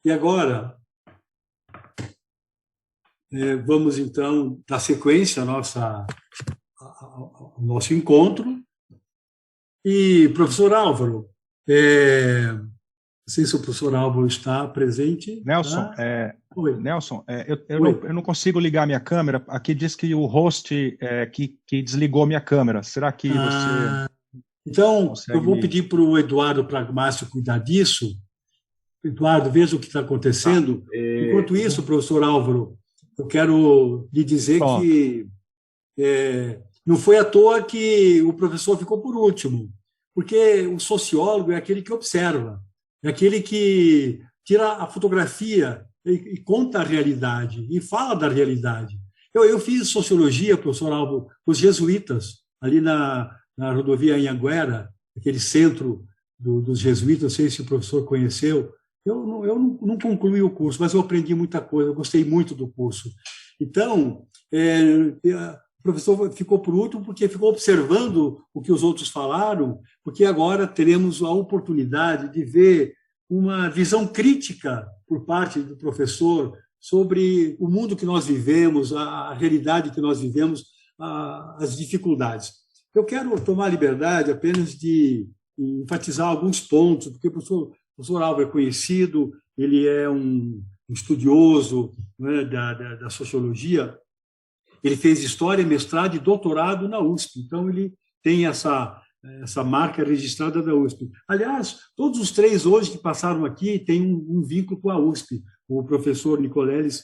E agora, vamos então dar sequência ao nosso encontro. E, professor Álvaro, não sei se o professor Álvaro está presente. Nelson, Tá? Oi. Nelson, Oi. eu não consigo ligar minha câmera. Aqui diz que o host que desligou minha câmera. Será que você Então, eu consegue vou me... pedir para o Eduardo Pragmácio cuidar disso. Eduardo, veja o que está Tá. acontecendo. Enquanto isso, professor Álvaro, eu quero lhe dizer Pronto. que não foi à toa que o professor ficou por último, porque o sociólogo é aquele que observa, é aquele que tira a fotografia e conta a realidade, e fala da realidade. Eu fiz sociologia, professor Álvaro, com os jesuítas, ali na rodovia Anhanguera, aquele centro dos jesuítas, não sei se o professor conheceu. Eu não concluí o curso, mas eu aprendi muita coisa, eu gostei muito do curso. Então, o professor ficou por último porque ficou observando o que os outros falaram, porque agora teremos a oportunidade de ver uma visão crítica por parte do professor sobre o mundo que nós vivemos, a realidade que nós vivemos, as dificuldades. Eu quero tomar a liberdade apenas de enfatizar alguns pontos, porque o professor Álvaro é conhecido, ele é um estudioso, né, da sociologia. Ele fez história, mestrado e doutorado na USP, então ele tem essa marca registrada da USP. Aliás, todos os três hoje que passaram aqui têm um vínculo com a USP. O professor Nicoleles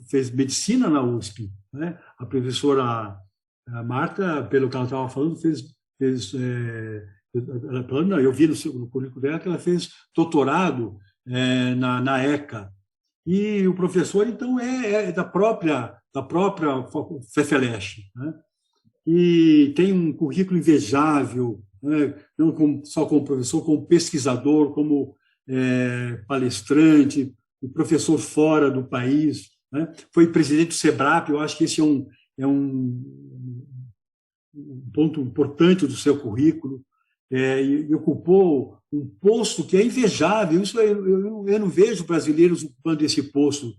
fez medicina na USP, né? A professora a Marta, pelo que ela estava falando, fez eu vi no currículo dela que ela fez doutorado na ECA. E o professor, então, é da própria FEFELESH, né? E tem um currículo invejável, né? Não só como professor, como pesquisador, como palestrante, professor fora do país, né? Foi presidente do SEBRAP, eu acho que esse é um ponto importante do seu currículo, e ocupou um posto que é invejável. Isso eu não vejo brasileiros ocupando esse posto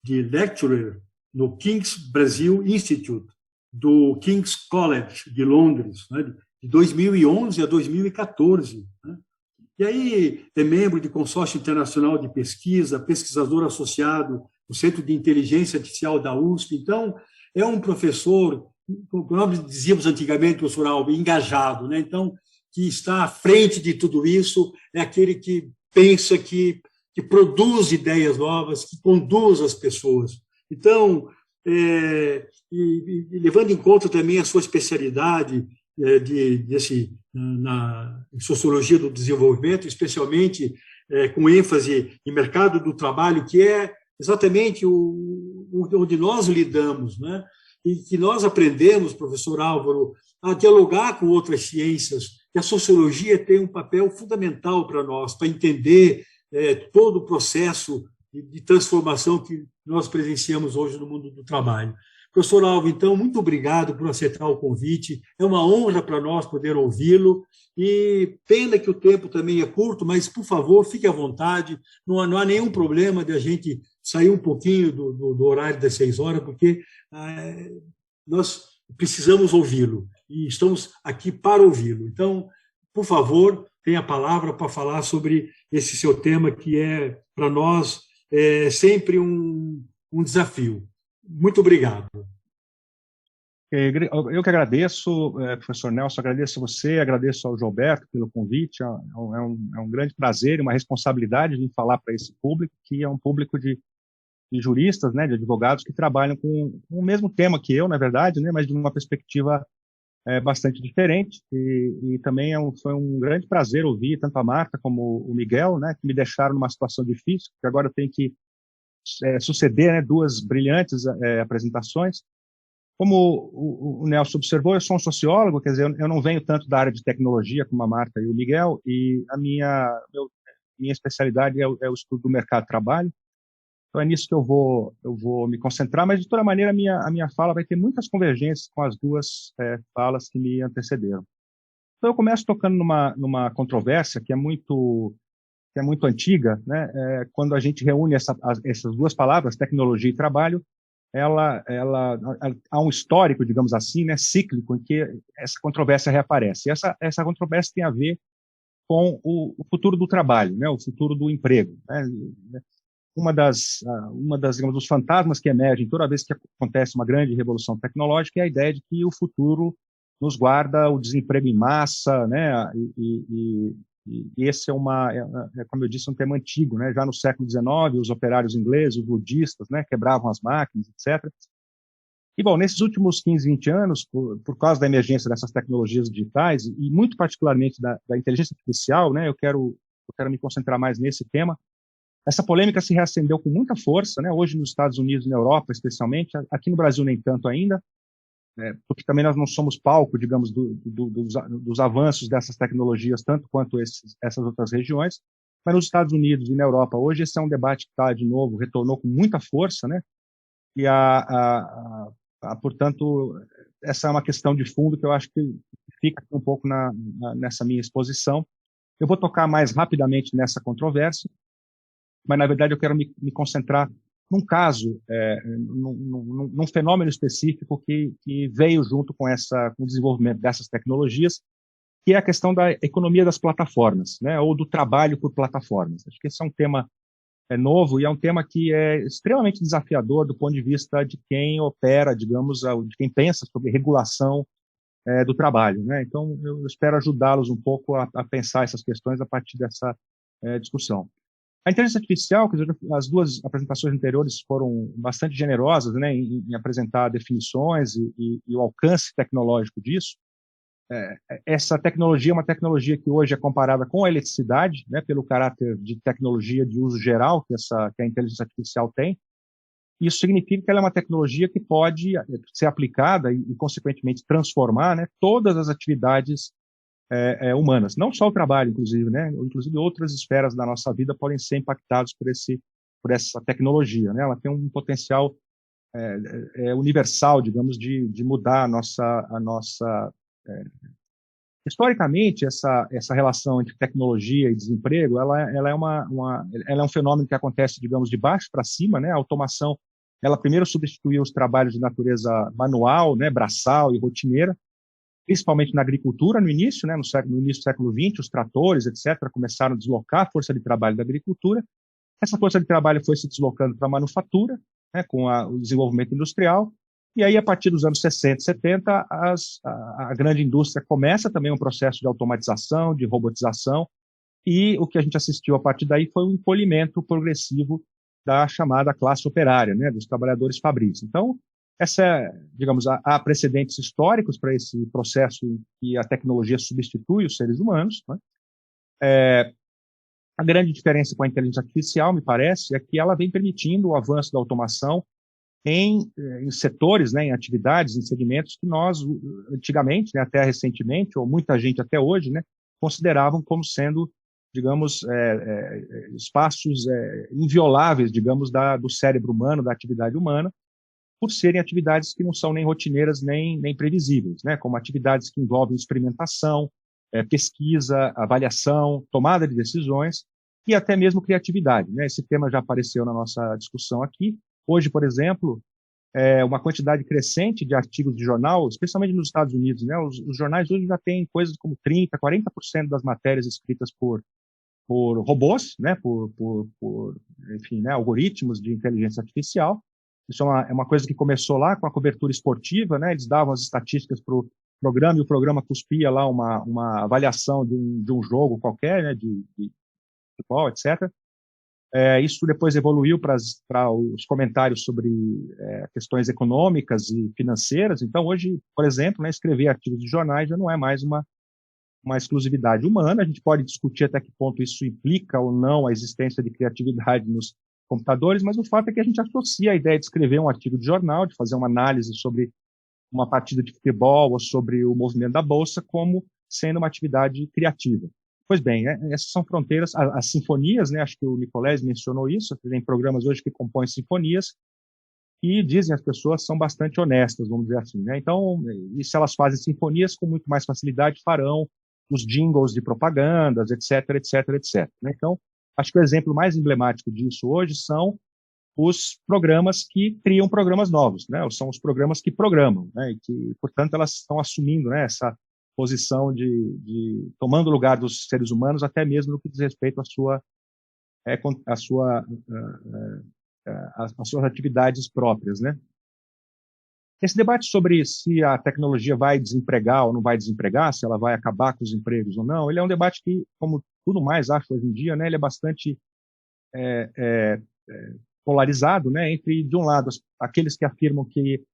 de lecturer no King's Brasil Institute, do King's College de Londres, né, de 2011 a 2014. Né? E aí é membro de consórcio internacional de pesquisa, pesquisador associado no Centro de Inteligência Artificial da USP. Então, é um professor, como nós dizíamos antigamente, professor Alves, engajado, né? Então, que está à frente de tudo isso, é aquele que pensa, que produz ideias novas, que conduz as pessoas. Então, e levando em conta também a sua especialidade na sociologia do desenvolvimento, especialmente com ênfase em mercado do trabalho, que é exatamente onde nós lidamos, né? E que nós aprendemos, professor Álvaro, a dialogar com outras ciências, que a sociologia tem um papel fundamental para nós, para entender todo o processo de transformação que nós presenciamos hoje no mundo do trabalho. Professor Alvo, então, muito obrigado por aceitar o convite. É uma honra para nós poder ouvi-lo. E pena que o tempo também é curto, mas, por favor, fique à vontade. Não há nenhum problema de a gente sair um pouquinho do horário das 6 horas, porque nós precisamos ouvi-lo e estamos aqui para ouvi-lo. Então, por favor, tenha a palavra para falar sobre esse seu tema, que é, para nós, sempre um desafio. Muito obrigado. Eu que agradeço, professor Nelson, agradeço a você, agradeço ao Gilberto pelo convite. É um grande prazer e uma responsabilidade de falar para esse público, que é um público de juristas, né, de advogados que trabalham com o mesmo tema que eu, na verdade, né, mas de uma perspectiva bastante diferente. E também foi um grande prazer ouvir tanto a Marta como o Miguel, né, que me deixaram numa situação difícil, porque agora eu tenho que suceder, né, duas brilhantes apresentações. Como o Nelson observou, eu sou um sociólogo, quer dizer, eu não venho tanto da área de tecnologia como a Marta e o Miguel, e a minha especialidade é o estudo do mercado de trabalho. Então é nisso que eu vou me concentrar, mas de toda maneira a minha fala vai ter muitas convergências com as duas falas que me antecederam. Então eu começo tocando numa controvérsia que é muito que é muito antiga, né? Quando a gente reúne essas duas palavras, tecnologia e trabalho, há um histórico, digamos assim, né, cíclico, em que essa controvérsia reaparece. E essa controvérsia tem a ver com o futuro do trabalho, né, o futuro do emprego. Né? Digamos, dos fantasmas que emergem toda vez que acontece uma grande revolução tecnológica é a ideia de que o futuro nos guarda o desemprego em massa, né, e esse como eu disse, um tema antigo, né? Já no século XIX, os operários ingleses, os ludistas, né, quebravam as máquinas, etc. E, bom, nesses últimos 15, 20 anos, por causa da emergência dessas tecnologias digitais, e muito particularmente da inteligência artificial, né, eu quero me concentrar mais nesse tema, essa polêmica se reacendeu com muita força, né, hoje nos Estados Unidos e na Europa, especialmente, aqui no Brasil nem tanto ainda, porque também nós não somos palco, digamos, dos avanços dessas tecnologias, tanto quanto essas outras regiões, mas nos Estados Unidos e na Europa hoje esse é um debate que está, de novo, retornou com muita força, né? E, portanto, essa é uma questão de fundo que eu acho que fica um pouco nessa minha exposição. Eu vou tocar mais rapidamente nessa controvérsia, mas, na verdade, eu quero me concentrar num caso, num fenômeno específico que veio junto com o desenvolvimento dessas tecnologias, que é a questão da economia das plataformas, né, ou do trabalho por plataformas. Acho que esse é um tema novo e é um tema que é extremamente desafiador do ponto de vista de quem opera, digamos, de quem pensa sobre regulação do trabalho, né? Então, eu espero ajudá-los um pouco a pensar essas questões a partir dessa discussão. A inteligência artificial, as duas apresentações anteriores foram bastante generosas, né, em apresentar definições e o alcance tecnológico disso. Essa tecnologia é uma tecnologia que hoje é comparada com a eletricidade, né, pelo caráter de tecnologia de uso geral que a inteligência artificial tem. Isso significa que ela é uma tecnologia que pode ser aplicada e consequentemente, transformar, né, todas as atividades humanas, não só o trabalho, inclusive, né? Inclusive outras esferas da nossa vida podem ser impactadas por essa tecnologia, né? Ela tem um potencial universal, digamos, de mudar a nossa historicamente essa relação entre tecnologia e desemprego, ela é um fenômeno que acontece, digamos, de baixo para cima, né? A automação, ela primeiro substituiu os trabalhos de natureza manual, né, braçal e rotineira, principalmente na agricultura no início, né, no início do século XX, os tratores, etc., começaram a deslocar a força de trabalho da agricultura. Essa força de trabalho foi se deslocando para a manufatura, né, com o desenvolvimento industrial, e aí, a partir dos anos 60 e 70, a grande indústria começa também um processo de automatização, de robotização, e o que a gente assistiu a partir daí foi um encolhimento progressivo da chamada classe operária, né, dos trabalhadores fabris. Então, digamos, há precedentes históricos para esse processo em que a tecnologia substitui os seres humanos, né? A grande diferença com a inteligência artificial, me parece, é que ela vem permitindo o avanço da automação em setores, né, em atividades, em segmentos que nós, antigamente, né, até recentemente, ou muita gente até hoje, né, consideravam como sendo, digamos, espaços invioláveis, digamos, do cérebro humano, da atividade humana, por serem atividades que não são nem rotineiras nem previsíveis, né? Como atividades que envolvem experimentação, pesquisa, avaliação, tomada de decisões e até mesmo criatividade, né? Esse tema já apareceu na nossa discussão aqui. Hoje, por exemplo, uma quantidade crescente de artigos de jornal, especialmente nos Estados Unidos, né? Os jornais hoje já têm coisas como 30%, 40% das matérias escritas por robôs, né? Enfim, né? Algoritmos de inteligência artificial. Isso é uma coisa que começou lá com a cobertura esportiva, né? Eles davam as estatísticas para o programa e o programa cuspia lá uma avaliação de um jogo qualquer, né? De futebol, etc. Isso depois evoluiu para os comentários sobre questões econômicas e financeiras. Então, hoje, por exemplo, né, escrever artigos de jornais já não é mais uma exclusividade humana. A gente pode discutir até que ponto isso implica ou não a existência de criatividade nos computadores, mas o fato é que a gente associa a ideia de escrever um artigo de jornal, de fazer uma análise sobre uma partida de futebol ou sobre o movimento da bolsa como sendo uma atividade criativa. Pois bem, essas são fronteiras, as sinfonias, né, acho que o Nicolés mencionou isso, tem programas hoje que compõem sinfonias e dizem as pessoas são bastante honestas, vamos dizer assim, né? Então, e se elas fazem sinfonias, com muito mais facilidade farão os jingles de propagandas, etc, etc, etc, né? Então, Acho que o exemplo mais emblemático disso hoje são os programas que criam programas novos, né? São os programas que programam, né? E que, portanto, elas estão assumindo, né, essa posição tomando o lugar dos seres humanos, até mesmo no que diz respeito à sua, a sua, às suas atividades próprias, né? Esse debate sobre se a tecnologia vai desempregar ou não vai desempregar, se ela vai acabar com os empregos ou não, ele é um debate que, como tudo mais, acho, hoje em dia, né, ele é bastante polarizado, né, entre, de um lado, aqueles que afirmam que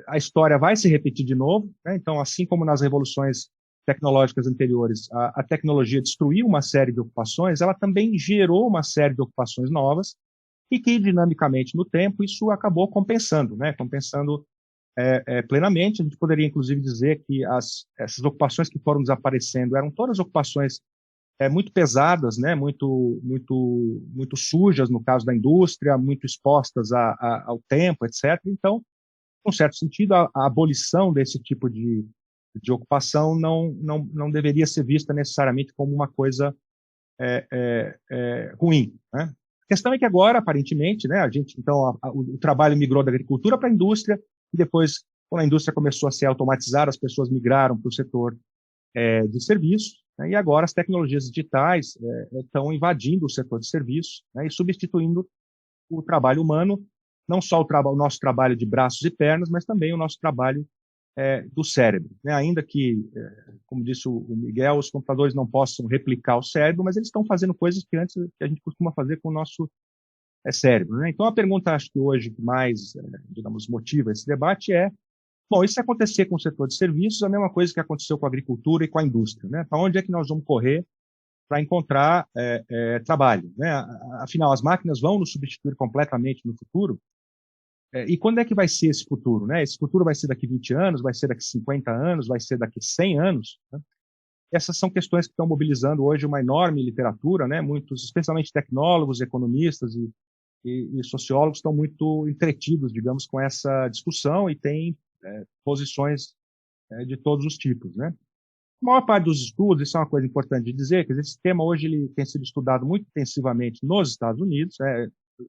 a história vai se repetir de novo, né, então, assim como nas revoluções tecnológicas anteriores, a tecnologia destruiu uma série de ocupações, ela também gerou uma série de ocupações novas, e que, dinamicamente, no tempo, isso acabou compensando, né, compensando plenamente. A gente poderia, inclusive, dizer que essas ocupações que foram desaparecendo eram todas ocupações muito pesadas, né, muito sujas, no caso da indústria, muito expostas ao tempo, etc. Então, em um certo sentido, a abolição desse tipo de ocupação não deveria ser vista necessariamente como uma coisa ruim, né? A questão é que agora, aparentemente, né, então, o trabalho migrou da agricultura para a indústria, e depois, quando a indústria começou a ser automatizada, as pessoas migraram para o setor de serviços, né, e agora as tecnologias digitais estão invadindo o setor de serviços, né, e substituindo o trabalho humano, não só o nosso trabalho de braços e pernas, mas também o nosso trabalho do cérebro, né? Ainda que, como disse o Miguel, os computadores não possam replicar o cérebro, mas eles estão fazendo coisas que antes que a gente costuma fazer com o nosso cérebro, né? Então, a pergunta, acho que hoje, que mais, digamos, motiva esse debate bom, e se acontecer com o setor de serviços, a mesma coisa que aconteceu com a agricultura e com a indústria, né? Para onde é que nós vamos correr para encontrar trabalho, né? Afinal, as máquinas vão nos substituir completamente no futuro. E quando é que vai ser esse futuro, né? Esse futuro vai ser daqui 20 anos, vai ser daqui 50 anos, vai ser daqui 100 anos, né? Essas são questões que estão mobilizando hoje uma enorme literatura, né? Muitos, especialmente tecnólogos, economistas e sociólogos, estão muito entretidos, digamos, com essa discussão e têm posições de todos os tipos, né? A maior parte dos estudos, isso é uma coisa importante de dizer, que esse tema hoje ele tem sido estudado muito intensivamente nos Estados Unidos.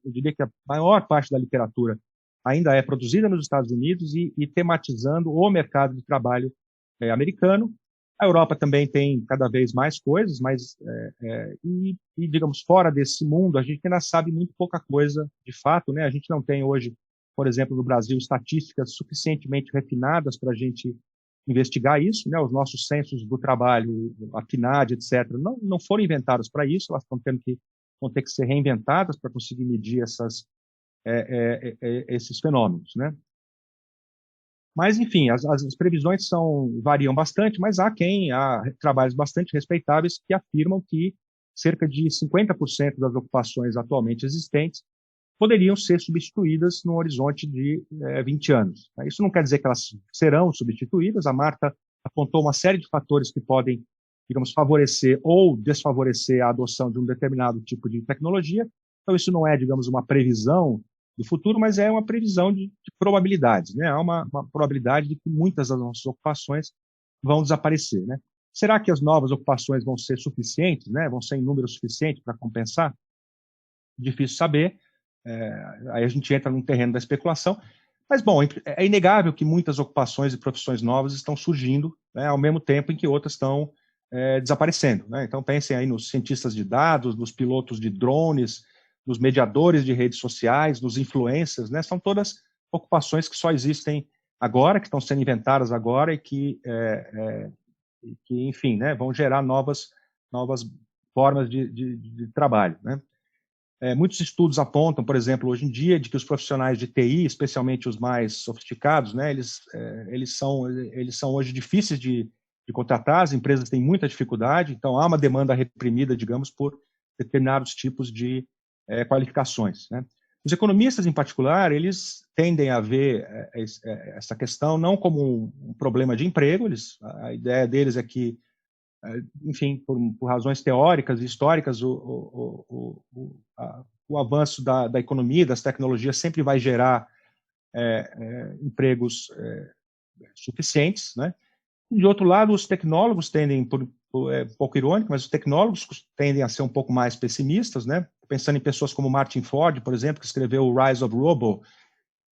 Eu diria que a maior parte da literatura ainda é produzida nos Estados Unidos e tematizando o mercado de trabalho americano. A Europa também tem cada vez mais coisas, mas, digamos, fora desse mundo, a gente ainda sabe muito pouca coisa de fato, né? A gente não tem hoje, por exemplo, no Brasil, estatísticas suficientemente refinadas para a gente investigar isso, né? Os nossos censos do trabalho, a PNAD, etc., não foram inventados para isso, elas vão ter que ser reinventadas para conseguir medir esses fenômenos, né? Mas, enfim, as previsões variam bastante, mas há trabalhos bastante respeitáveis que afirmam que cerca de 50% das ocupações atualmente existentes poderiam ser substituídas no horizonte de 20 anos. Isso não quer dizer que elas serão substituídas. A Marta apontou uma série de fatores que podem, digamos, favorecer ou desfavorecer a adoção de um determinado tipo de tecnologia. Então, isso não é, digamos, uma previsão do futuro, mas é uma previsão de probabilidades, né? Há uma probabilidade de que muitas das nossas ocupações vão desaparecer, né? Será que as novas ocupações vão ser suficientes, né? Vão ser em número suficiente para compensar? Difícil saber. Aí a gente entra num terreno da especulação. Mas, bom, é inegável que muitas ocupações e profissões novas estão surgindo, né, ao mesmo tempo em que outras estão desaparecendo, né? Então, pensem aí nos cientistas de dados, nos pilotos de drones, nos mediadores de redes sociais, nos influencers, né? São todas ocupações que só existem agora, que estão sendo inventadas agora e que enfim, né, vão gerar novas formas de trabalho, né? Muitos estudos apontam, por exemplo, hoje em dia, de que os profissionais de TI, especialmente os mais sofisticados, né, eles são hoje difíceis de contratar, as empresas têm muita dificuldade, então há uma demanda reprimida, digamos, por determinados tipos de qualificações, né? Os economistas, em particular, eles tendem a ver essa questão não como um problema de emprego. A ideia deles é que, enfim, por razões teóricas e históricas, o avanço da economia, das tecnologias, sempre vai gerar empregos suficientes, né? De outro lado, os tecnólogos tendem, por é um pouco irônico, mas os tecnólogos tendem a ser um pouco mais pessimistas, né? Pensando em pessoas como Martin Ford, por exemplo, que escreveu o Rise of Robo,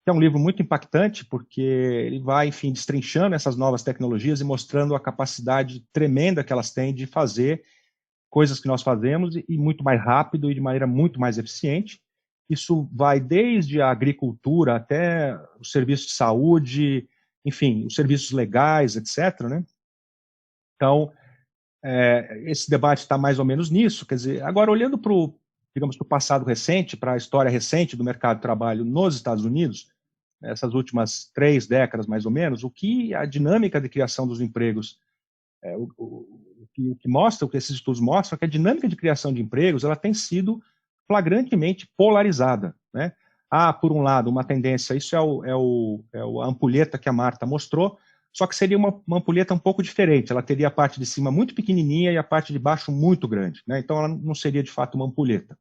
que é um livro muito impactante, porque ele vai, enfim, destrinchando essas novas tecnologias e mostrando a capacidade tremenda que elas têm de fazer coisas que nós fazemos e muito mais rápido e de maneira muito mais eficiente. Isso vai desde a agricultura até o serviço de saúde, enfim, os serviços legais, etc., né? Então, esse debate está mais ou menos nisso. Quer dizer, agora, olhando para o, digamos, para o passado recente, para a história recente do mercado de trabalho nos Estados Unidos, essas últimas 3 décadas, mais ou menos, o que a dinâmica de criação dos empregos, o que mostra, o que esses estudos mostram, é que a dinâmica de criação de empregos ela tem sido flagrantemente polarizada, né? Há, por um lado, uma tendência, isso é a ampulheta que a Marta mostrou, só que seria uma ampulheta um pouco diferente, ela teria a parte de cima muito pequenininha e a parte de baixo muito grande, né? Então ela não seria de fato uma ampulheta.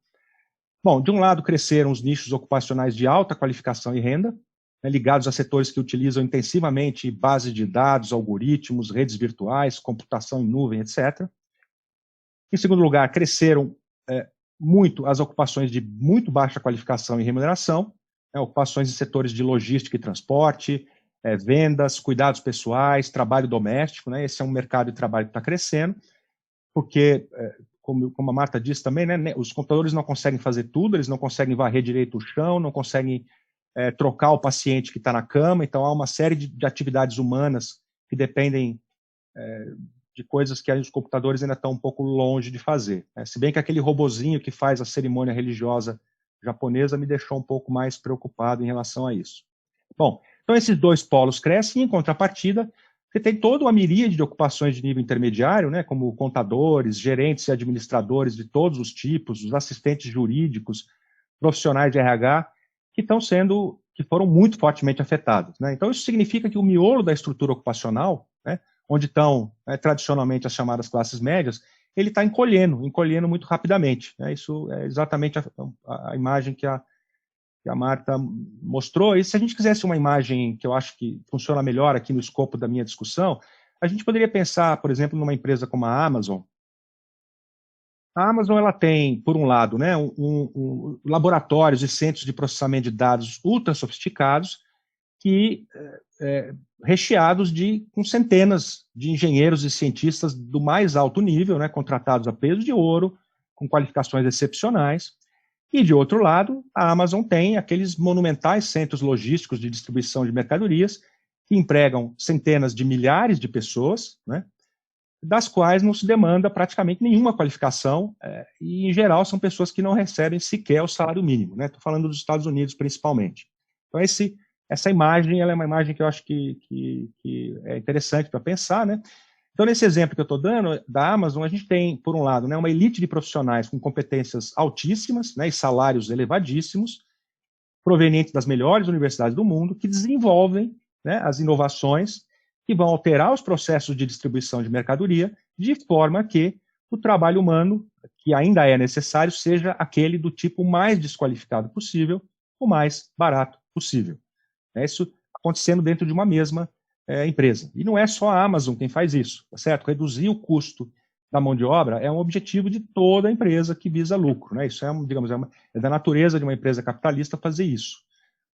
Bom, de um lado cresceram os nichos ocupacionais de alta qualificação e renda, né, ligados a setores que utilizam intensivamente bases de dados, algoritmos, redes virtuais, computação em nuvem, etc. Em segundo lugar, cresceram muito as ocupações de muito baixa qualificação e remuneração, né, ocupações em setores de logística e transporte, vendas, cuidados pessoais, trabalho doméstico, né, esse é um mercado de trabalho que está crescendo, porque, como a Marta disse também, né, os computadores não conseguem fazer tudo, eles não conseguem varrer direito o chão, não conseguem trocar o paciente que está na cama, então há uma série de atividades humanas que dependem de coisas que os computadores ainda estão um pouco longe de fazer, né? Se bem que aquele robozinho que faz a cerimônia religiosa japonesa me deixou um pouco mais preocupado em relação a isso. Bom, então esses 2 polos crescem e, em contrapartida, você tem toda uma miríade de ocupações de nível intermediário, né, como contadores, gerentes e administradores de todos os tipos, os assistentes jurídicos, profissionais de RH, que foram muito fortemente afetados, né? Então isso significa que o miolo da estrutura ocupacional, né, onde estão tradicionalmente as chamadas classes médias, ele está encolhendo muito rapidamente, né? Isso é exatamente a imagem que a Marta mostrou. E se a gente quisesse uma imagem que eu acho que funciona melhor aqui no escopo da minha discussão, a gente poderia pensar, por exemplo, numa empresa como a Amazon. A Amazon ela tem, por um lado, né, laboratórios e centros de processamento de dados ultra sofisticados que recheados com centenas de engenheiros e cientistas do mais alto nível, né, contratados a peso de ouro, com qualificações excepcionais. E, de outro lado, a Amazon tem aqueles monumentais centros logísticos de distribuição de mercadorias que empregam centenas de milhares de pessoas, né, das quais não se demanda praticamente nenhuma qualificação, e, em geral, são pessoas que não recebem sequer o salário mínimo, né? Estou falando dos Estados Unidos, principalmente. Então, essa imagem ela é uma imagem que eu acho que é interessante para pensar, né? Então, nesse exemplo que eu estou dando, da Amazon, a gente tem, por um lado, né, uma elite de profissionais com competências altíssimas, né, e salários elevadíssimos, provenientes das melhores universidades do mundo, que desenvolvem, né, as inovações que vão alterar os processos de distribuição de mercadoria, de forma que o trabalho humano, que ainda é necessário, seja aquele do tipo mais desqualificado possível, o mais barato possível. Isso acontecendo dentro de uma mesma empresa. E não é só a Amazon quem faz isso, tá certo? Reduzir o custo da mão de obra é um objetivo de toda empresa que visa lucro, né? Isso é da natureza de uma empresa capitalista fazer isso.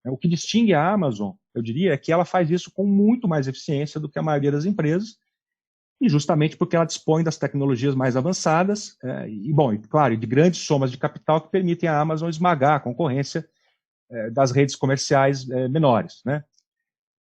O que distingue a Amazon, eu diria, é que ela faz isso com muito mais eficiência do que a maioria das empresas, e justamente porque ela dispõe das tecnologias mais avançadas, e claro, de grandes somas de capital que permitem à Amazon esmagar a concorrência das redes comerciais menores, né?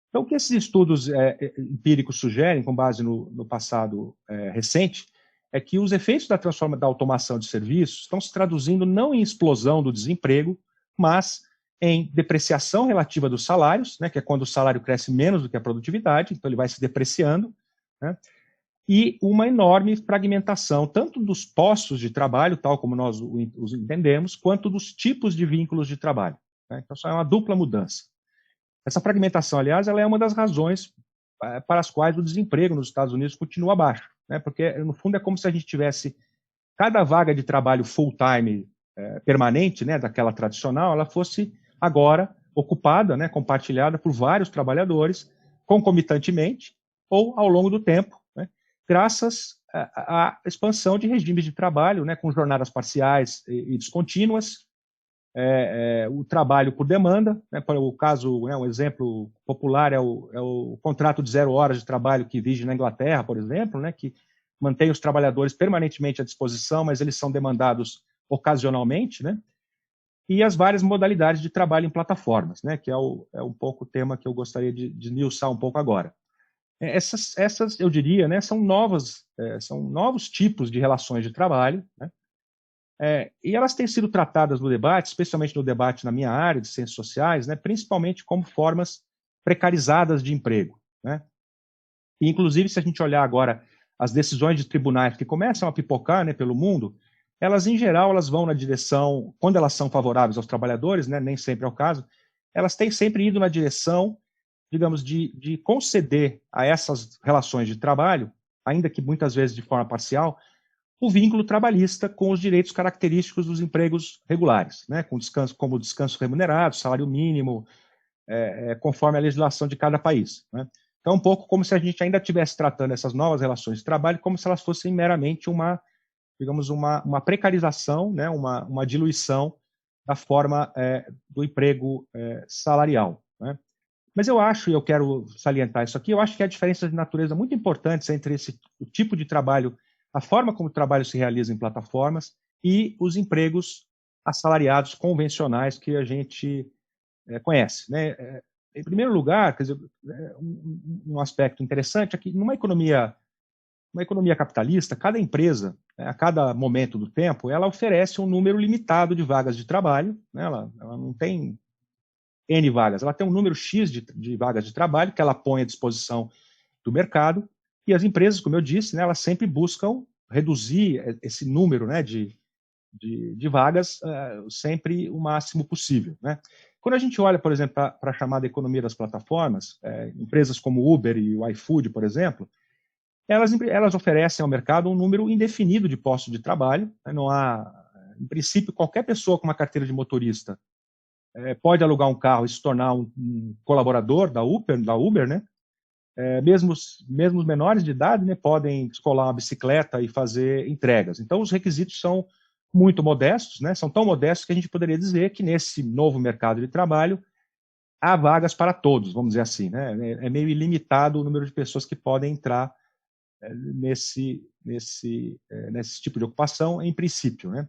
Então, o que esses estudos empíricos sugerem, com base no passado recente, é que os efeitos da automação de serviços estão se traduzindo não em explosão do desemprego, mas em depreciação relativa dos salários, né, que é quando o salário cresce menos do que a produtividade, então ele vai se depreciando, né, e uma enorme fragmentação, tanto dos postos de trabalho, tal como nós os entendemos, quanto dos tipos de vínculos de trabalho, né? Então, isso é uma dupla mudança. Essa fragmentação, aliás, ela é uma das razões para as quais o desemprego nos Estados Unidos continua baixo, né? Porque, no fundo, é como se a gente tivesse cada vaga de trabalho full-time permanente, né, daquela tradicional, ela fosse agora ocupada, né, compartilhada por vários trabalhadores, concomitantemente ou ao longo do tempo, né, graças a expansão de regimes de trabalho, né, com jornadas parciais e descontínuas, o trabalho por demanda, né, para o caso, né, um exemplo popular é o contrato de 0 horas de trabalho que vige na Inglaterra, por exemplo, né, que mantém os trabalhadores permanentemente à disposição, mas eles são demandados ocasionalmente, né, e as várias modalidades de trabalho em plataformas, né, que é um pouco o tema que eu gostaria de esmiuçar um pouco agora. Essas, eu diria, né, são novos tipos de relações de trabalho, né, e elas têm sido tratadas no debate, especialmente no debate na minha área de ciências sociais, né, principalmente como formas precarizadas de emprego, né. E, inclusive, se a gente olhar agora as decisões de tribunais que começam a pipocar, né, pelo mundo, elas, em geral, elas vão na direção, quando elas são favoráveis aos trabalhadores, né, nem sempre é o caso, elas têm sempre ido na direção, digamos, de conceder a essas relações de trabalho, ainda que muitas vezes de forma parcial, o vínculo trabalhista com os direitos característicos dos empregos regulares, né, com descanso, como descanso remunerado, salário mínimo, conforme a legislação de cada país, né. Então, um pouco como se a gente ainda estivesse tratando essas novas relações de trabalho como se elas fossem meramente uma precarização, né, uma diluição da forma do emprego salarial, né. Mas eu acho, e eu quero salientar isso aqui, eu acho que há diferenças de natureza muito importantes entre o tipo de trabalho, a forma como o trabalho se realiza em plataformas e os empregos assalariados convencionais que a gente conhece, né. Em primeiro lugar, quer dizer, um aspecto interessante é que numa economia capitalista, cada empresa, né, a cada momento do tempo, ela oferece um número limitado de vagas de trabalho, né, ela não tem N vagas, ela tem um número X de vagas de trabalho que ela põe à disposição do mercado, e as empresas, como eu disse, né, elas sempre buscam reduzir esse número, né, de vagas sempre o máximo possível, né. Quando a gente olha, por exemplo, para a chamada economia das plataformas, empresas como o Uber e o iFood, por exemplo, elas oferecem ao mercado um número indefinido de postos de trabalho, né, não há, em princípio, qualquer pessoa com uma carteira de motorista pode alugar um carro e se tornar um colaborador da Uber, né? Mesmo os menores de idade, né, podem descolar uma bicicleta e fazer entregas. Então, os requisitos são muito modestos, né? São tão modestos que a gente poderia dizer que nesse novo mercado de trabalho há vagas para todos, vamos dizer assim, né? É meio ilimitado o número de pessoas que podem entrar nesse tipo de ocupação, em princípio, né?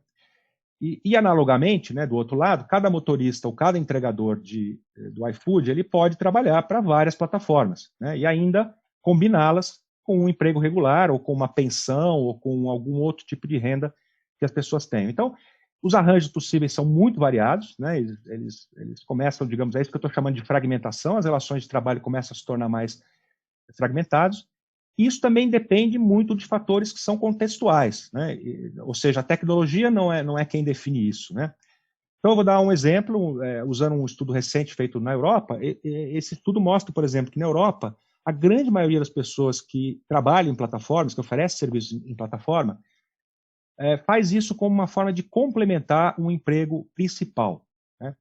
E analogamente, né, do outro lado, cada motorista ou cada entregador do iFood, ele pode trabalhar para várias plataformas, né, e ainda combiná-las com um emprego regular, ou com uma pensão, ou com algum outro tipo de renda que as pessoas têm. Então, os arranjos possíveis são muito variados, né, eles começam, digamos, é isso que eu estou chamando de fragmentação, as relações de trabalho começam a se tornar mais fragmentados. Isso também depende muito de fatores que são contextuais, né? Ou seja, a tecnologia não é quem define isso, né? Então, eu vou dar um exemplo, usando um estudo recente feito na Europa. Esse estudo mostra, por exemplo, que na Europa, a grande maioria das pessoas que trabalham em plataformas, que oferecem serviços em plataforma, faz isso como uma forma de complementar um emprego principal, né?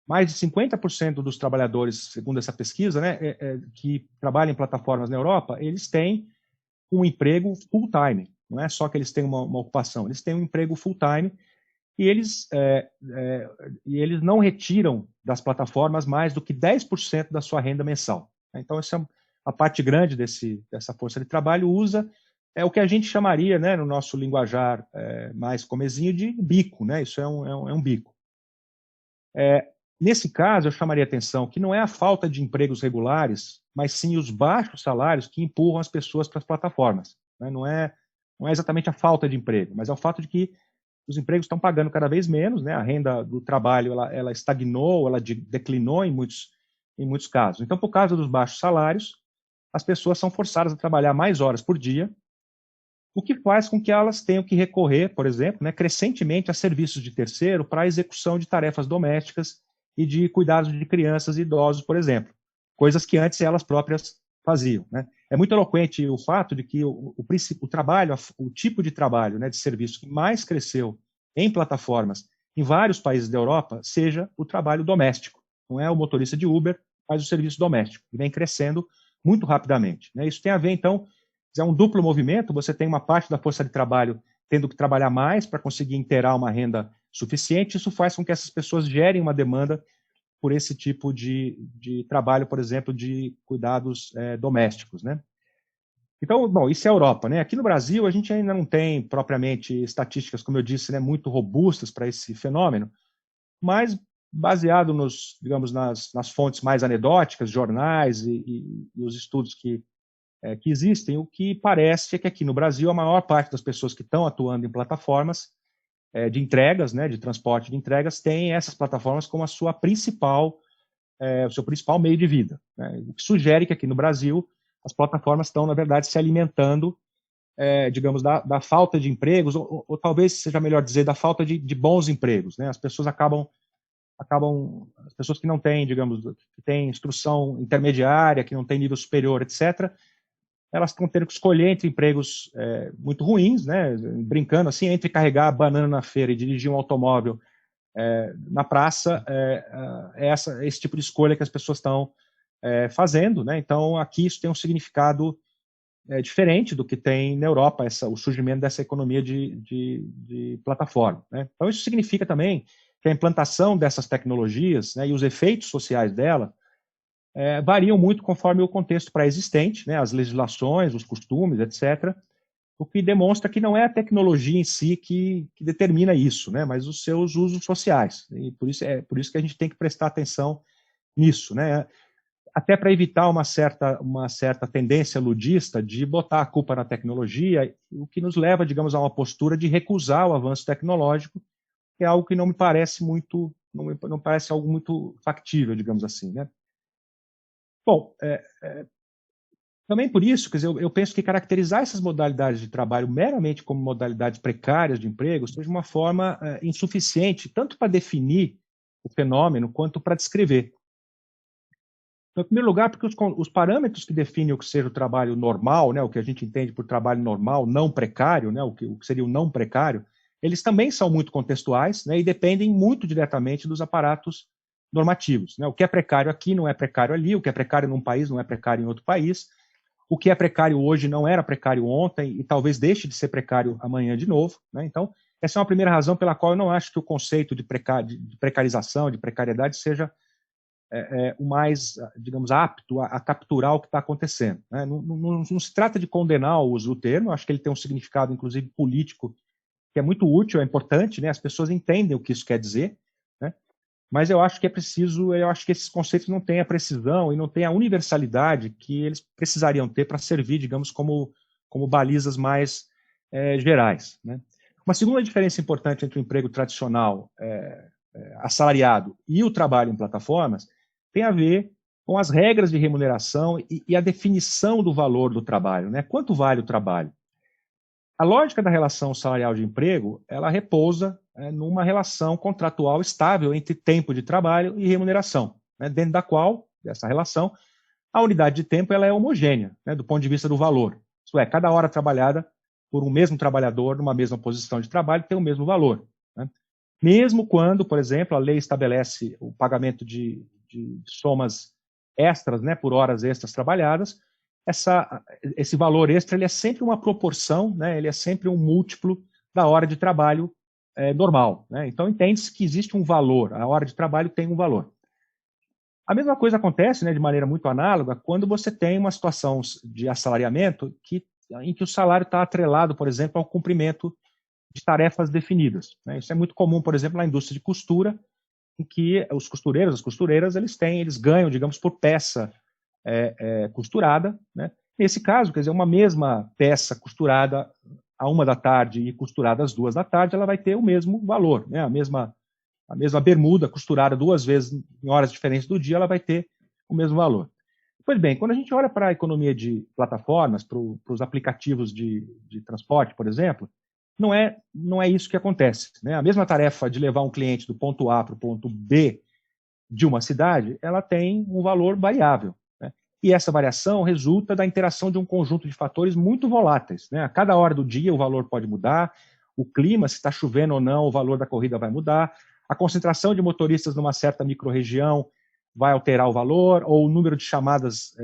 Mais de 50% dos trabalhadores, segundo essa pesquisa, né, que trabalham em plataformas na Europa, eles têm um emprego full-time. Não é só que eles têm uma ocupação, eles têm um emprego full-time e eles não retiram das plataformas mais do que 10% da sua renda mensal. Então, essa é a parte grande dessa força de trabalho usa o que a gente chamaria, né, no nosso linguajar mais comezinho, de bico, né? Isso é um bico. Nesse caso, eu chamaria a atenção que não é a falta de empregos regulares, mas sim os baixos salários que empurram as pessoas para as plataformas, né? Não é exatamente a falta de emprego, mas é o fato de que os empregos estão pagando cada vez menos, né? A renda do trabalho ela estagnou, ela declinou em muitos casos. Então, por causa dos baixos salários, as pessoas são forçadas a trabalhar mais horas por dia, o que faz com que elas tenham que recorrer, por exemplo, né, crescentemente a serviços de terceiro para a execução de tarefas domésticas e de cuidados de crianças e idosos, por exemplo, coisas que antes elas próprias faziam, né? É muito eloquente o fato de que o trabalho, o tipo de trabalho, né, de serviço que mais cresceu em plataformas em vários países da Europa seja o trabalho doméstico. Não é o motorista de Uber, mas o serviço doméstico, que vem crescendo muito rapidamente, né? Isso tem a ver, então, É um duplo movimento, você tem uma parte da força de trabalho tendo que trabalhar mais para conseguir inteirar uma renda suficiente, isso faz com que essas pessoas gerem uma demanda por esse tipo de trabalho, por exemplo, de cuidados domésticos, né? Então, bom, isso é a Europa, né? Aqui no Brasil, a gente ainda não tem propriamente estatísticas, como eu disse, né, muito robustas para esse fenômeno, mas baseado digamos, nas fontes mais anedóticas, jornais e os estudos que existem, o que parece é que aqui no Brasil a maior parte das pessoas que estão atuando em plataformas de entregas, né, de transporte de entregas, tem essas plataformas como o seu principal meio de vida, né? O que sugere que aqui no Brasil as plataformas estão, na verdade, se alimentando, digamos, da falta de empregos, ou talvez seja melhor dizer, da falta de bons empregos, né? As pessoas as pessoas que não têm, digamos, que têm instrução intermediária, que não têm nível superior, etc., elas estão tendo que escolher entre empregos muito ruins, né? Brincando assim, entre carregar banana na feira e dirigir um automóvel na praça, esse tipo de escolha que as pessoas estão fazendo, né? Então, aqui isso tem um significado diferente do que tem na Europa, o surgimento dessa economia de plataforma, né? Então, isso significa também que a implantação dessas tecnologias, né, e os efeitos sociais dela variam muito conforme o contexto pré-existente, né, as legislações, os costumes, etc., o que demonstra que não é a tecnologia em si que determina isso, né, mas os seus usos sociais. E por isso que a gente tem que prestar atenção nisso, né, até para evitar uma certa tendência ludista de botar a culpa na tecnologia, o que nos leva, digamos, a uma postura de recusar o avanço tecnológico, que é algo que não me parece não parece algo muito factível, digamos assim, né. Bom, também por isso, quer dizer, eu penso que caracterizar essas modalidades de trabalho meramente como modalidades precárias de emprego seja uma forma insuficiente, tanto para definir o fenômeno quanto para descrever. Então, em primeiro lugar, porque os parâmetros que definem o que seja o trabalho normal, né, o que a gente entende por trabalho normal, não precário, né, o que seria o não precário, eles também são muito contextuais, né, e dependem muito diretamente dos aparatos normativos, né? O que é precário aqui não é precário ali, o que é precário num país não é precário em outro país, o que é precário hoje não era precário ontem e talvez deixe de ser precário amanhã de novo, né? Então, essa é uma primeira razão pela qual eu não acho que o conceito de precarização, de precariedade, seja o mais, digamos, apto a capturar o que está acontecendo, né? Não se trata de condenar o uso do termo, acho que ele tem um significado, inclusive, político, que é muito útil, é importante, né? As pessoas entendem o que isso quer dizer, né? Mas eu acho que esses conceitos não têm a precisão e não têm a universalidade que eles precisariam ter para servir, digamos, como balizas mais gerais, né? Uma segunda diferença importante entre o emprego tradicional assalariado e o trabalho em plataformas tem a ver com as regras de remuneração e a definição do valor do trabalho, né? Quanto vale o trabalho? A lógica da relação salarial de emprego, ela repousa numa relação contratual estável entre tempo de trabalho e remuneração, né, dentro da qual, dessa relação, a unidade de tempo ela é homogênea, né, do ponto de vista do valor. Isso é, cada hora trabalhada por um mesmo trabalhador numa mesma posição de trabalho tem o mesmo valor, né? Mesmo quando, por exemplo, a lei estabelece o pagamento de somas extras, né, por horas extras trabalhadas, esse valor extra ele é sempre uma proporção, né, ele é sempre um múltiplo da hora de trabalho normal, né? Então entende-se que existe um valor, a hora de trabalho tem um valor. A mesma coisa acontece, né, de maneira muito análoga quando você tem uma situação de assalariamento em que o salário está atrelado, por exemplo, ao cumprimento de tarefas definidas, né? Isso é muito comum, por exemplo, na indústria de costura, em que os costureiros, as costureiras, eles ganham, digamos, por peça costurada, né? Nesse caso, quer dizer, uma mesma peça costurada à 1 da tarde e costurada às 2 da tarde, ela vai ter o mesmo valor, né? A mesma bermuda costurada 2 vezes em horas diferentes do dia, ela vai ter o mesmo valor. Pois bem, quando a gente olha para a economia de plataformas, para os aplicativos de transporte, por exemplo, não é isso que acontece, né? A mesma tarefa de levar um cliente do ponto A para o ponto B de uma cidade, ela tem um valor variável, né? E essa variação resulta da interação de um conjunto de fatores muito voláteis, né? A cada hora do dia o valor pode mudar, o clima, se está chovendo ou não, o valor da corrida vai mudar, a concentração de motoristas numa certa microrregião vai alterar o valor, ou o número de chamadas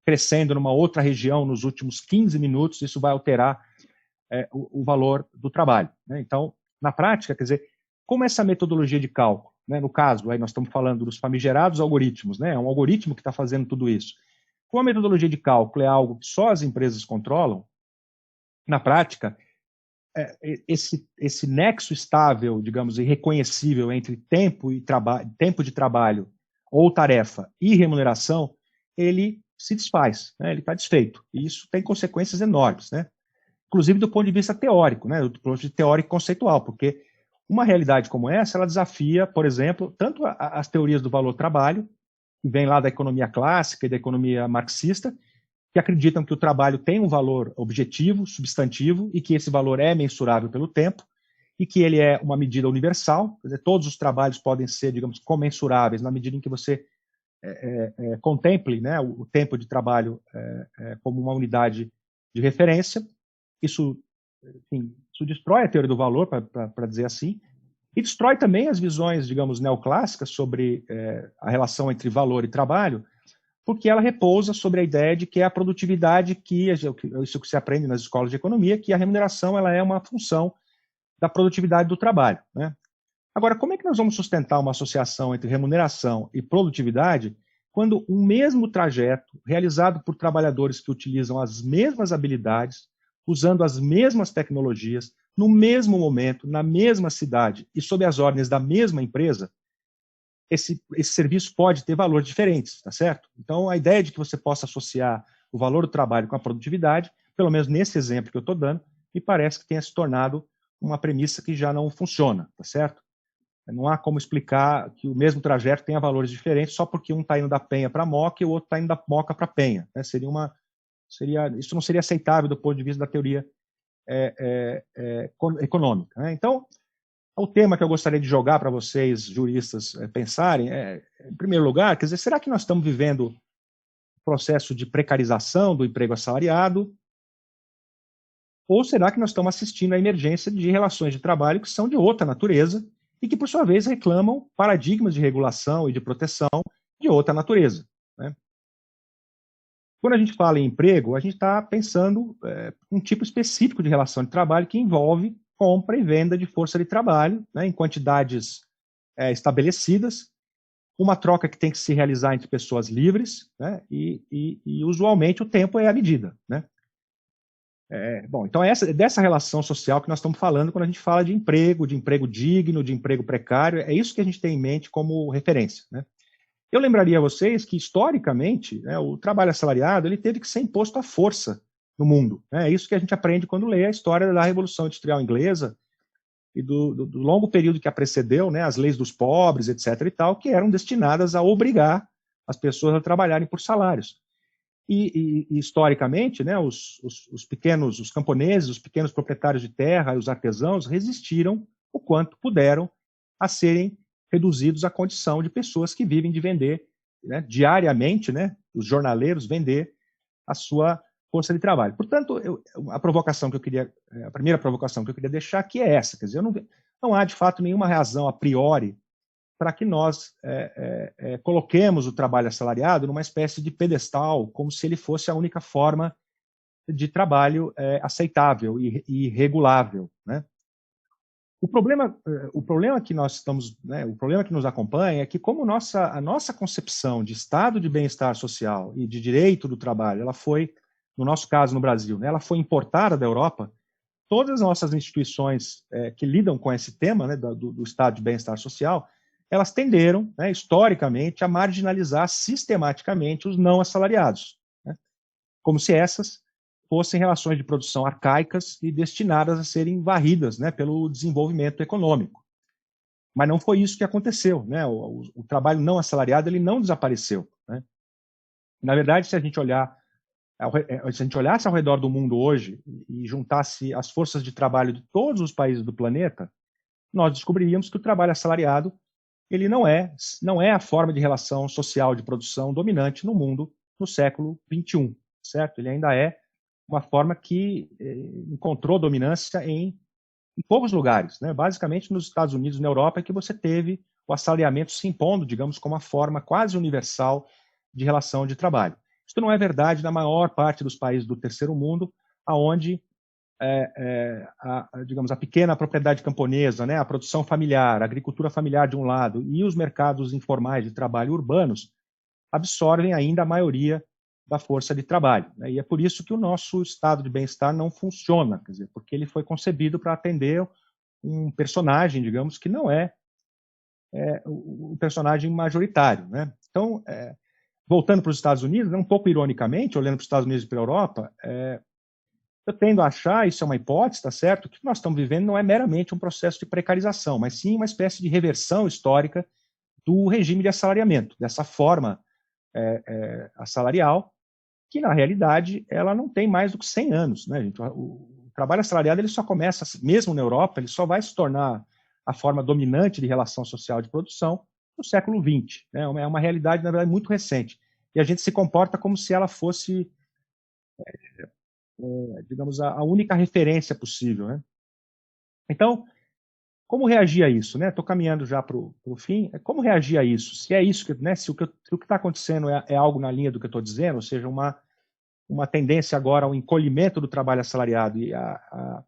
crescendo numa outra região nos últimos 15 minutos, isso vai alterar o valor do trabalho, né? Então, na prática, quer dizer, como essa metodologia de cálculo, né, no caso, aí nós estamos falando dos famigerados algoritmos, né, é um algoritmo que está fazendo tudo isso. Como a metodologia de cálculo é algo que só as empresas controlam, na prática, esse nexo estável, digamos, e reconhecível entre tempo de trabalho ou tarefa e remuneração, ele se desfaz, né, ele está desfeito. E isso tem consequências enormes, né? Inclusive do ponto de vista teórico, né, do ponto de vista teórico conceitual, porque uma realidade como essa, ela desafia, por exemplo, tanto as teorias do valor-trabalho, que vem lá da economia clássica e da economia marxista, que acreditam que o trabalho tem um valor objetivo, substantivo, e que esse valor é mensurável pelo tempo, e que ele é uma medida universal, quer dizer, todos os trabalhos podem ser, digamos, comensuráveis na medida em que você contemple, né, o tempo de trabalho como uma unidade de referência. Isso, enfim, isso destrói a teoria do valor, para dizer assim, e destrói também as visões, digamos, neoclássicas sobre a relação entre valor e trabalho, porque ela repousa sobre a ideia de que é a produtividade isso que se aprende nas escolas de economia, que a remuneração ela é uma função da produtividade do trabalho, né? Agora, como é que nós vamos sustentar uma associação entre remuneração e produtividade quando um mesmo trajeto, realizado por trabalhadores que utilizam as mesmas habilidades, usando as mesmas tecnologias, no mesmo momento, na mesma cidade e sob as ordens da mesma empresa, esse serviço pode ter valores diferentes, tá certo? Então, a ideia de que você possa associar o valor do trabalho com a produtividade, pelo menos nesse exemplo que eu estou dando, me parece que tenha se tornado uma premissa que já não funciona, tá certo? Não há como explicar que o mesmo trajeto tenha valores diferentes só porque um está indo da Penha para a Moca e o outro está indo da Moca para a Penha, né? Isso não seria aceitável do ponto de vista da teoria econômica, né? Então, o tema que eu gostaria de jogar para vocês, juristas, pensarem em primeiro lugar, quer dizer, será que nós estamos vivendo um processo de precarização do emprego assalariado? Ou será que nós estamos assistindo à emergência de relações de trabalho que são de outra natureza e que, por sua vez, reclamam paradigmas de regulação e de proteção de outra natureza, né? Quando a gente fala em emprego, a gente está pensando um tipo específico de relação de trabalho que envolve compra e venda de força de trabalho, né, em quantidades estabelecidas, uma troca que tem que se realizar entre pessoas livres, né, e usualmente o tempo é a medida, né? Bom, então é dessa relação social que nós estamos falando quando a gente fala de emprego digno, de emprego precário, é isso que a gente tem em mente como referência, né? Eu lembraria a vocês que, historicamente, né, o trabalho assalariado ele teve que ser imposto à força no mundo, né? É isso que a gente aprende quando lê a história da Revolução Industrial Inglesa e do longo período que a precedeu, né, as leis dos pobres, etc. e tal, que eram destinadas a obrigar as pessoas a trabalharem por salários. E historicamente, né, os camponeses, os pequenos proprietários de terra e os artesãos resistiram o quanto puderam a serem reduzidos à condição de pessoas que vivem de vender, né, diariamente, né, os jornaleiros vender a sua força de trabalho. Portanto, a primeira provocação que eu queria deixar aqui é essa, quer dizer, não há de fato nenhuma razão a priori para que nós coloquemos o trabalho assalariado numa espécie de pedestal, como se ele fosse a única forma de trabalho aceitável e regulável, né? O problema que nós estamos, né, o problema que nos acompanha é que como a nossa concepção de estado de bem-estar social e de direito do trabalho, ela foi, no nosso caso no Brasil, né, ela foi importada da Europa, todas as nossas instituições que lidam com esse tema, né, do estado de bem-estar social, elas tenderam, né, historicamente, a marginalizar sistematicamente os não assalariados, né, como se essas fossem relações de produção arcaicas e destinadas a serem varridas, né, pelo desenvolvimento econômico. Mas não foi isso que aconteceu, né? O trabalho não assalariado ele não desapareceu, né? Na verdade, se a gente olhasse ao redor do mundo hoje e juntasse as forças de trabalho de todos os países do planeta, nós descobriríamos que o trabalho assalariado ele não é a forma de relação social de produção dominante no mundo no século XXI, certo? Ele ainda é uma forma que encontrou dominância em poucos lugares, né? Basicamente nos Estados Unidos e na Europa é que você teve o assalariamento se impondo, digamos, como uma forma quase universal de relação de trabalho. Isso não é verdade na maior parte dos países do terceiro mundo, onde digamos, a pequena propriedade camponesa, né, a produção familiar, a agricultura familiar de um lado e os mercados informais de trabalho urbanos absorvem ainda a maioria da força de trabalho, né? E é por isso que o nosso estado de bem-estar não funciona, quer dizer, porque ele foi concebido para atender um personagem, digamos, que não é o personagem majoritário, né? Então, voltando para os Estados Unidos, né, um pouco ironicamente, olhando para os Estados Unidos e para a Europa, eu tendo a achar, isso é uma hipótese, tá certo? O que nós estamos vivendo não é meramente um processo de precarização, mas sim uma espécie de reversão histórica do regime de assalariamento, dessa forma assalarial, que na realidade ela não tem mais do que 100 anos, né, gente? O trabalho assalariado ele só começa, mesmo na Europa, ele só vai se tornar a forma dominante de relação social de produção no século XX, né? É uma realidade, na verdade, muito recente. E a gente se comporta como se ela fosse, digamos, a única referência possível, né? Então, como reagir a isso, né? Estou caminhando já para o fim. Como reagir a isso? Se é isso que, né? Se o que está acontecendo é algo na linha do que eu estou dizendo, ou seja, uma tendência agora ao encolhimento do trabalho assalariado e a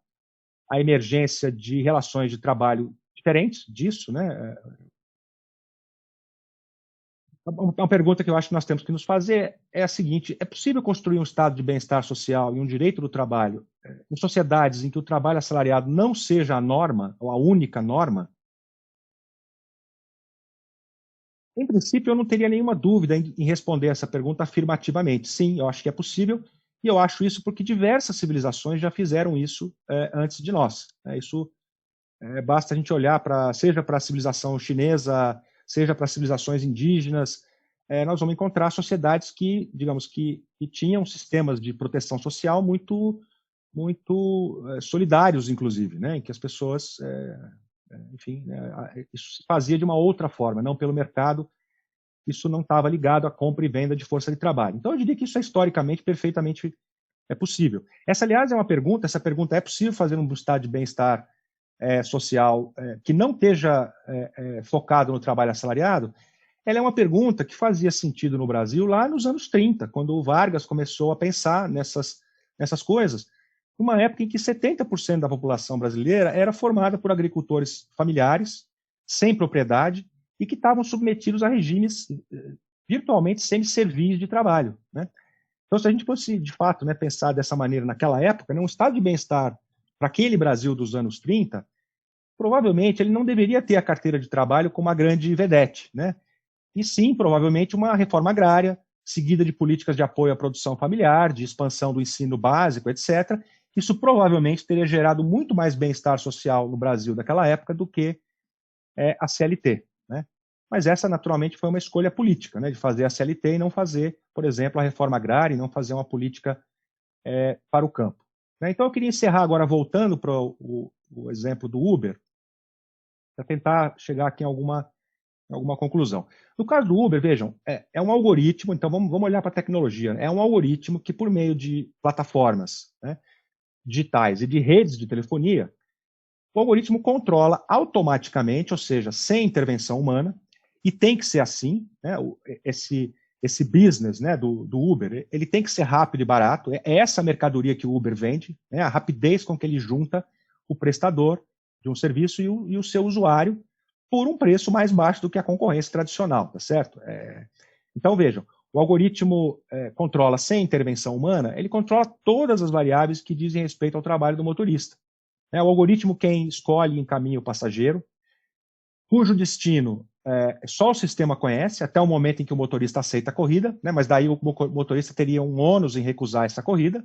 emergência de relações de trabalho diferentes disso, né? Uma pergunta que eu acho que nós temos que nos fazer é a seguinte: é possível construir um estado de bem-estar social e um direito do trabalho em sociedades em que o trabalho assalariado não seja a norma, ou a única norma? Em princípio, eu não teria nenhuma dúvida em responder essa pergunta afirmativamente. Sim, eu acho que é possível, e eu acho isso porque diversas civilizações já fizeram isso antes de nós. Isso basta a gente olhar seja para a civilização chinesa, seja para as civilizações indígenas, nós vamos encontrar sociedades que, digamos, que tinham sistemas de proteção social muito solidários, inclusive, né, em que as pessoas, enfim, isso se fazia de uma outra forma, não pelo mercado, isso não estava ligado à compra e venda de força de trabalho. Então, eu diria que isso é historicamente perfeitamente possível. Aliás, essa pergunta, é possível fazer um estado de bem-estar social que não esteja focado no trabalho assalariado? Ela é uma pergunta que fazia sentido no Brasil lá nos anos 30, quando o Vargas começou a pensar nessas coisas, numa época em que 70% da população brasileira era formada por agricultores familiares, sem propriedade, e que estavam submetidos a regimes virtualmente semi-servis de trabalho, né? Então, se a gente fosse, de fato, né, pensar dessa maneira naquela época, né, um estado de bem-estar para aquele Brasil dos anos 30, provavelmente ele não deveria ter a carteira de trabalho como uma grande vedete, né? E sim, provavelmente, uma reforma agrária, seguida de políticas de apoio à produção familiar, de expansão do ensino básico, etc. Isso provavelmente teria gerado muito mais bem-estar social no Brasil daquela época do que a CLT, né? Mas essa, naturalmente, foi uma escolha política, né, de fazer a CLT e não fazer, por exemplo, a reforma agrária e não fazer uma política para o campo. Então, eu queria encerrar agora voltando para o exemplo do Uber, para tentar chegar aqui em alguma conclusão. No caso do Uber, vejam, é um algoritmo, então vamos olhar para a tecnologia. É um algoritmo que, por meio de plataformas, né, digitais e de redes de telefonia, o algoritmo controla automaticamente, ou seja, sem intervenção humana, e tem que ser assim, né, esse business, né, do Uber, ele tem que ser rápido e barato. É essa mercadoria que o Uber vende, né, a rapidez com que ele junta o prestador de um serviço e o seu usuário por um preço mais baixo do que a concorrência tradicional, tá certo? Então, vejam, o algoritmo controla sem intervenção humana, ele controla todas as variáveis que dizem respeito ao trabalho do motorista. O algoritmo quem escolhe e encaminha o passageiro, cujo destino só o sistema conhece, até o momento em que o motorista aceita a corrida, né, mas daí o motorista teria um ônus em recusar essa corrida.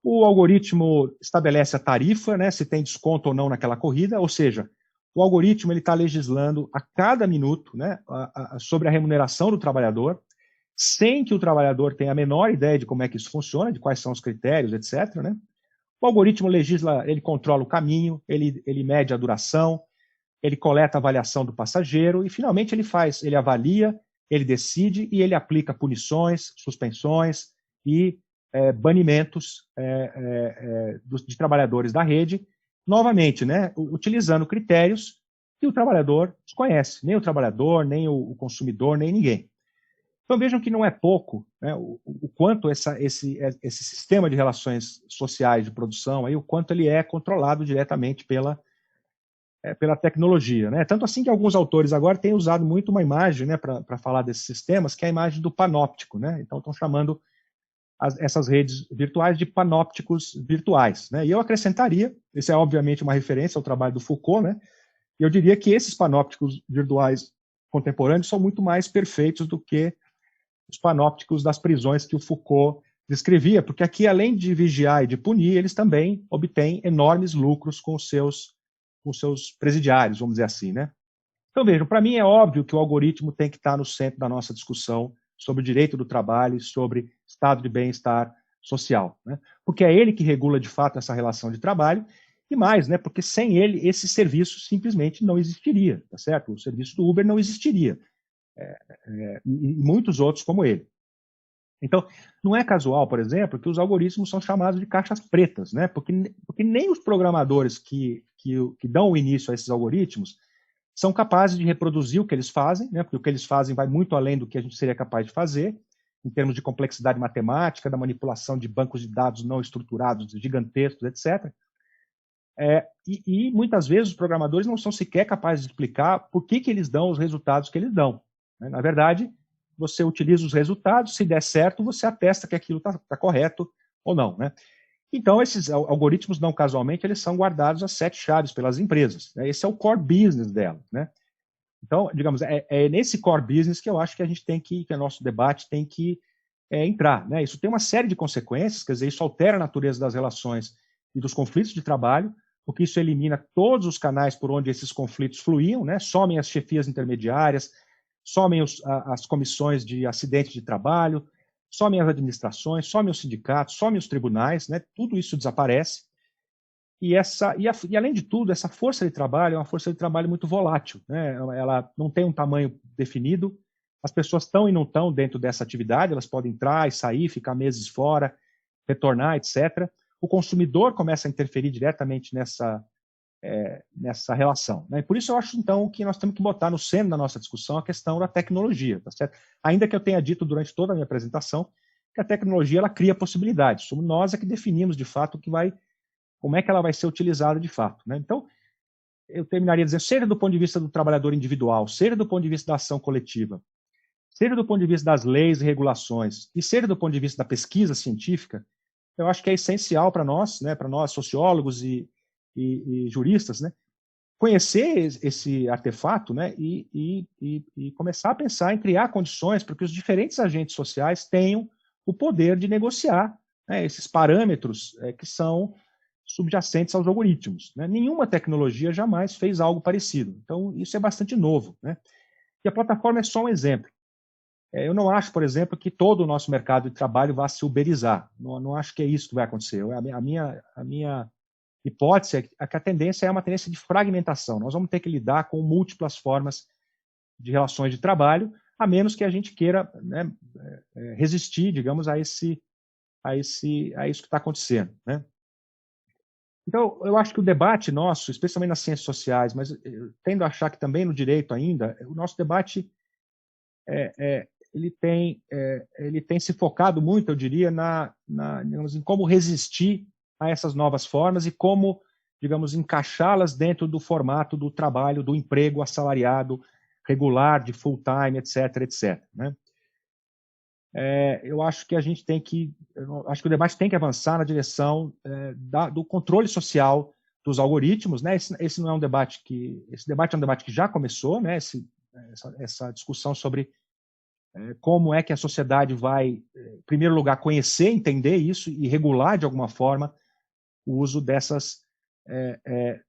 O algoritmo estabelece a tarifa, né, se tem desconto ou não naquela corrida, ou seja, o algoritmo está legislando a cada minuto, né, sobre a remuneração do trabalhador, sem que o trabalhador tenha a menor ideia de como é que isso funciona, de quais são os critérios, etc., né? O algoritmo legisla, ele controla o caminho, ele mede a duração, ele coleta a avaliação do passageiro e, finalmente, ele avalia, ele decide e ele aplica punições, suspensões e banimentos de trabalhadores da rede, novamente, né, utilizando critérios que o trabalhador desconhece, nem o trabalhador, nem o consumidor, nem ninguém. Então vejam que não é pouco, né, o quanto esse sistema de relações sociais de produção, aí, o quanto ele é controlado diretamente pela tecnologia. Né? Tanto assim que alguns autores agora têm usado muito uma imagem, né, para falar desses sistemas, que é a imagem do panóptico. Né? Então estão chamando essas redes virtuais de panópticos virtuais. Né? E eu acrescentaria, isso é obviamente uma referência ao trabalho do Foucault, né? E eu diria que esses panópticos virtuais contemporâneos são muito mais perfeitos do que os panópticos das prisões que o Foucault descrevia, porque aqui, além de vigiar e de punir, eles também obtêm enormes lucros com os seus presidiários, vamos dizer assim, né? Então, vejam, para mim é óbvio que o algoritmo tem que estar no centro da nossa discussão sobre o direito do trabalho e sobre estado de bem-estar social, né? Porque é ele que regula, de fato, essa relação de trabalho, e mais, né? Porque sem ele, esse serviço simplesmente não existiria, tá certo? O serviço do Uber não existiria, e muitos outros como ele. Então, não é casual, por exemplo, que os algoritmos são chamados de caixas pretas, né? Porque nem os programadores que dão o início a esses algoritmos são capazes de reproduzir o que eles fazem, né? Porque o que eles fazem vai muito além do que a gente seria capaz de fazer, em termos de complexidade matemática, da manipulação de bancos de dados não estruturados, gigantescos, etc. E muitas vezes os programadores não são sequer capazes de explicar por que eles dão os resultados que eles dão. Né? Na verdade, você utiliza os resultados, se der certo, você atesta que aquilo está correto ou não. Né? Então, esses algoritmos, não casualmente, eles são guardados às 7 chaves pelas empresas. Né? Esse é o core business delas. Né? Então, digamos, é nesse core business que eu acho que a gente tem que o nosso debate tem que entrar. Né? Isso tem uma série de consequências, quer dizer, isso altera a natureza das relações e dos conflitos de trabalho, porque isso elimina todos os canais por onde esses conflitos fluíam, né? Somem as chefias intermediárias, somem as comissões de acidente de trabalho, somem as administrações, somem os sindicatos, somem os tribunais, né? Tudo isso desaparece. E além de tudo, essa força de trabalho é uma força de trabalho muito volátil. Né? Ela não tem um tamanho definido, as pessoas estão e não estão dentro dessa atividade, elas podem entrar e sair, ficar meses fora, retornar, etc. O consumidor começa a interferir diretamente nessa relação. Né? E por isso eu acho, então, que nós temos que botar no centro da nossa discussão a questão da tecnologia. Tá certo? Ainda que eu tenha dito durante toda a minha apresentação que a tecnologia ela cria possibilidades. Somos nós que definimos, de fato, como é que ela vai ser utilizada de fato. Né? Então, eu terminaria dizendo, seja do ponto de vista do trabalhador individual, seja do ponto de vista da ação coletiva, seja do ponto de vista das leis e regulações, e seja do ponto de vista da pesquisa científica, eu acho que é essencial para nós sociólogos e juristas, né, conhecer esse artefato, né, e começar a pensar em criar condições para que os diferentes agentes sociais tenham o poder de negociar, né, esses parâmetros que são subjacentes aos algoritmos. Né? Nenhuma tecnologia jamais fez algo parecido. Então, isso é bastante novo. Né? E a plataforma é só um exemplo. Eu não acho, por exemplo, que todo o nosso mercado de trabalho vá se uberizar. Não acho que é isso que vai acontecer. A minha hipótese é que a tendência é uma tendência de fragmentação. Nós vamos ter que lidar com múltiplas formas de relações de trabalho, a menos que a gente queira, né, resistir, digamos, a isso que está acontecendo. Né? Então, eu acho que o debate nosso, especialmente nas ciências sociais, mas eu tendo a achar que também no direito ainda, o nosso debate ele tem se focado muito, eu diria, digamos, em como resistir a essas novas formas e como, digamos, encaixá-las dentro do formato do trabalho, do emprego assalariado, regular, de full time, etc., etc. Né? Eu acho que acho que o debate tem que avançar na direção do controle social dos algoritmos, né? Esse não é um debate esse debate é um debate que já começou, né? Essa discussão sobre como é que a sociedade vai, em primeiro lugar, conhecer, entender isso e regular de alguma forma o uso dessas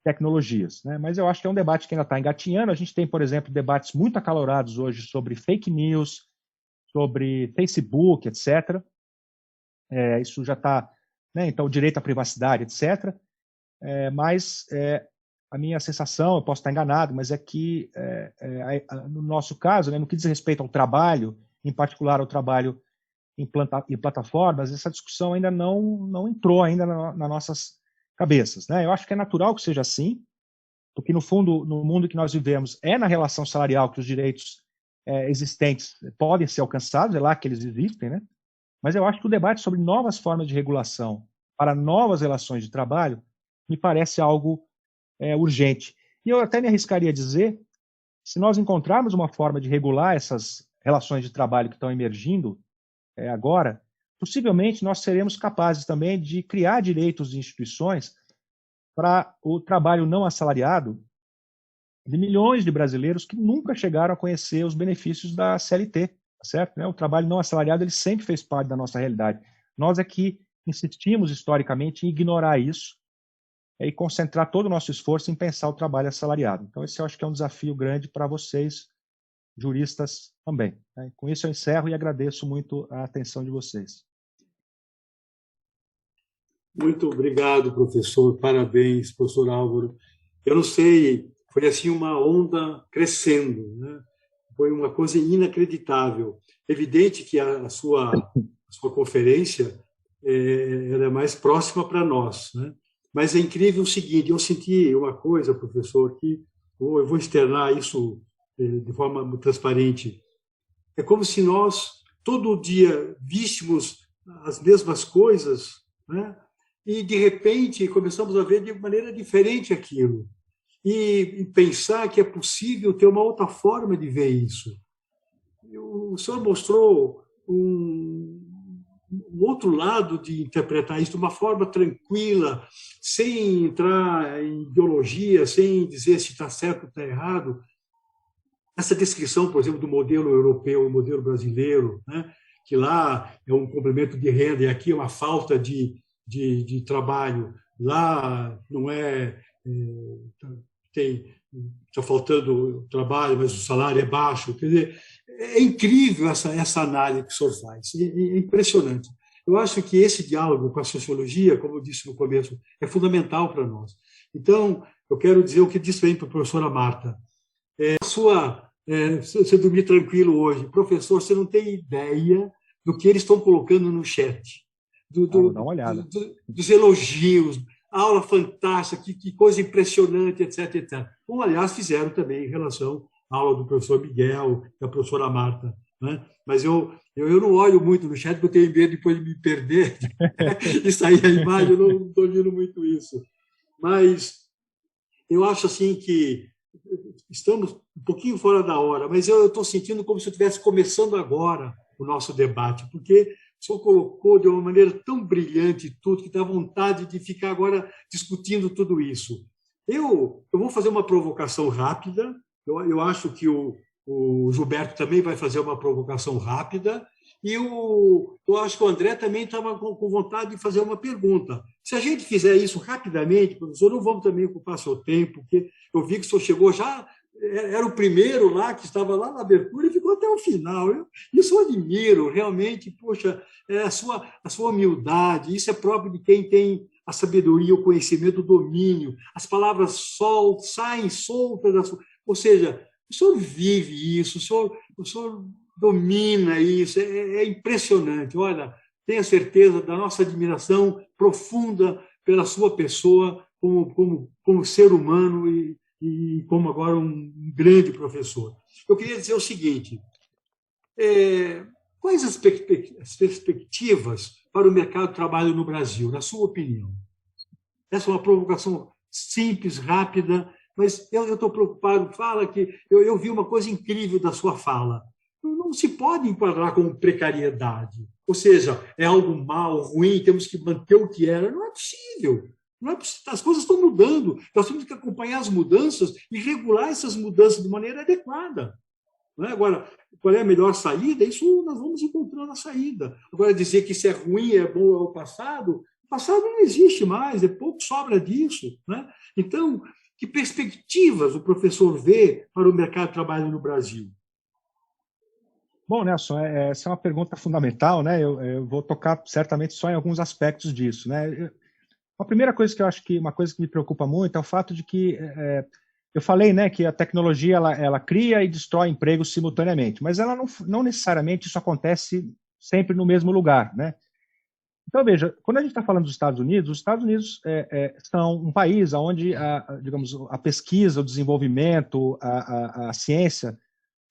tecnologias. Né? Mas eu acho que é um debate que ainda está engatinhando. A gente tem, por exemplo, debates muito acalorados hoje sobre fake news, sobre Facebook, etc. Isso já está, né? Então, direito à privacidade, etc. Mas a minha sensação, eu posso estar enganado, mas é que, no nosso caso, né, no que diz respeito ao trabalho, em particular ao trabalho em plataformas, essa discussão ainda não entrou ainda nas nossas cabeças. Né? Eu acho que é natural que seja assim, porque, no fundo, no mundo que nós vivemos, é na relação salarial que os direitos existentes podem ser alcançados, é lá que eles existem, né? Mas eu acho que o debate sobre novas formas de regulação para novas relações de trabalho me parece algo urgente. E eu até me arriscaria a dizer, se nós encontrarmos uma forma de regular essas relações de trabalho que estão emergindo agora, possivelmente nós seremos capazes também de criar direitos e instituições para o trabalho não assalariado de milhões de brasileiros que nunca chegaram a conhecer os benefícios da CLT, tá certo? O trabalho não assalariado ele sempre fez parte da nossa realidade. Nós é que insistimos historicamente em ignorar isso e concentrar todo o nosso esforço em pensar o trabalho assalariado. Então, esse eu acho que é um desafio grande para vocês, juristas, também. Com isso eu encerro e agradeço muito a atenção de vocês. Muito obrigado, professor. Parabéns, professor Álvaro. Eu não sei, foi assim uma onda crescendo, né? Foi uma coisa inacreditável. Evidente que a sua conferência era mais próxima para nós, né? Mas é incrível o seguinte, eu senti uma coisa, professor, que eu vou externar isso de forma transparente. É como se nós, todo dia, víssemos as mesmas coisas, né? E, de repente, começamos a ver de maneira diferente aquilo. E pensar que é possível ter uma outra forma de ver isso. O senhor mostrou um outro lado de interpretar isso de uma forma tranquila, sem entrar em ideologia, sem dizer se está certo ou está errado. Essa descrição, por exemplo, do modelo europeu e modelo brasileiro, né, que lá é um complemento de renda e aqui é uma falta de trabalho, lá não está faltando trabalho, mas o salário é baixo. Quer dizer, é incrível essa análise que o senhor faz, é impressionante. Eu acho que esse diálogo com a sociologia, como eu disse no começo, é fundamental para nós. Então, eu quero dizer o que disse também para a professora Marta. Você dormir tranquilo hoje. Professor, você não tem ideia do que eles estão colocando no chat. Vou dar uma olhada. Dos elogios, aula fantástica, que coisa impressionante, etc, etc. Como, aliás, fizeram também em relação à aula do professor Miguel, da professora Marta. Né? Mas eu não olho muito no chat, porque eu tenho medo depois de me perder e sair a imagem, eu não estou vendo muito isso. Mas eu acho assim que estamos um pouquinho fora da hora, mas eu estou sentindo como se eu estivesse começando agora o nosso debate, porque o senhor colocou de uma maneira tão brilhante tudo, que dá vontade de ficar agora discutindo tudo isso. Eu vou fazer uma provocação rápida, eu acho que o Gilberto também vai fazer uma provocação rápida, e eu acho que o André também estava com vontade de fazer uma pergunta. Se a gente fizer isso rapidamente, professor, não vamos também ocupar seu tempo, porque eu vi que o senhor chegou já, era o primeiro lá, que estava lá na abertura e ficou até o final. Isso eu admiro, realmente, poxa, a sua humildade, isso é próprio de quem tem a sabedoria, o conhecimento, o domínio. As palavras saem soltas da sua... Ou seja, o senhor vive isso, o senhor domina isso, é impressionante. Olha, tenha certeza da nossa admiração profunda pela sua pessoa como ser humano e como agora um grande professor. Eu queria dizer o seguinte, quais as perspectivas para o mercado de trabalho no Brasil, na sua opinião? Essa é uma provocação simples, rápida, mas eu estou preocupado. Fala que eu vi uma coisa incrível da sua fala. Não se pode enquadrar como precariedade. Ou seja, é algo mal, ruim, temos que manter o que era. Não é possível. Não é possível. As coisas estão mudando. Nós temos que acompanhar as mudanças e regular essas mudanças de maneira adequada. Não é? Agora, qual é a melhor saída? Isso nós vamos encontrando a saída. Agora, dizer que isso é ruim, é bom, é o passado não existe mais, pouco sobra disso. Né? Então, que perspectivas o professor vê para o mercado de trabalho no Brasil? Bom, Nelson, essa é uma pergunta fundamental, né? Eu vou tocar certamente só em alguns aspectos disso, né? A primeira coisa que eu acho que uma coisa que me preocupa muito é o fato de que eu falei, né, que a tecnologia ela cria e destrói empregos simultaneamente, mas ela não necessariamente isso acontece sempre no mesmo lugar, né? Então, veja, quando a gente está falando dos Estados Unidos, os Estados Unidos são um país onde, digamos, a pesquisa, o desenvolvimento, a ciência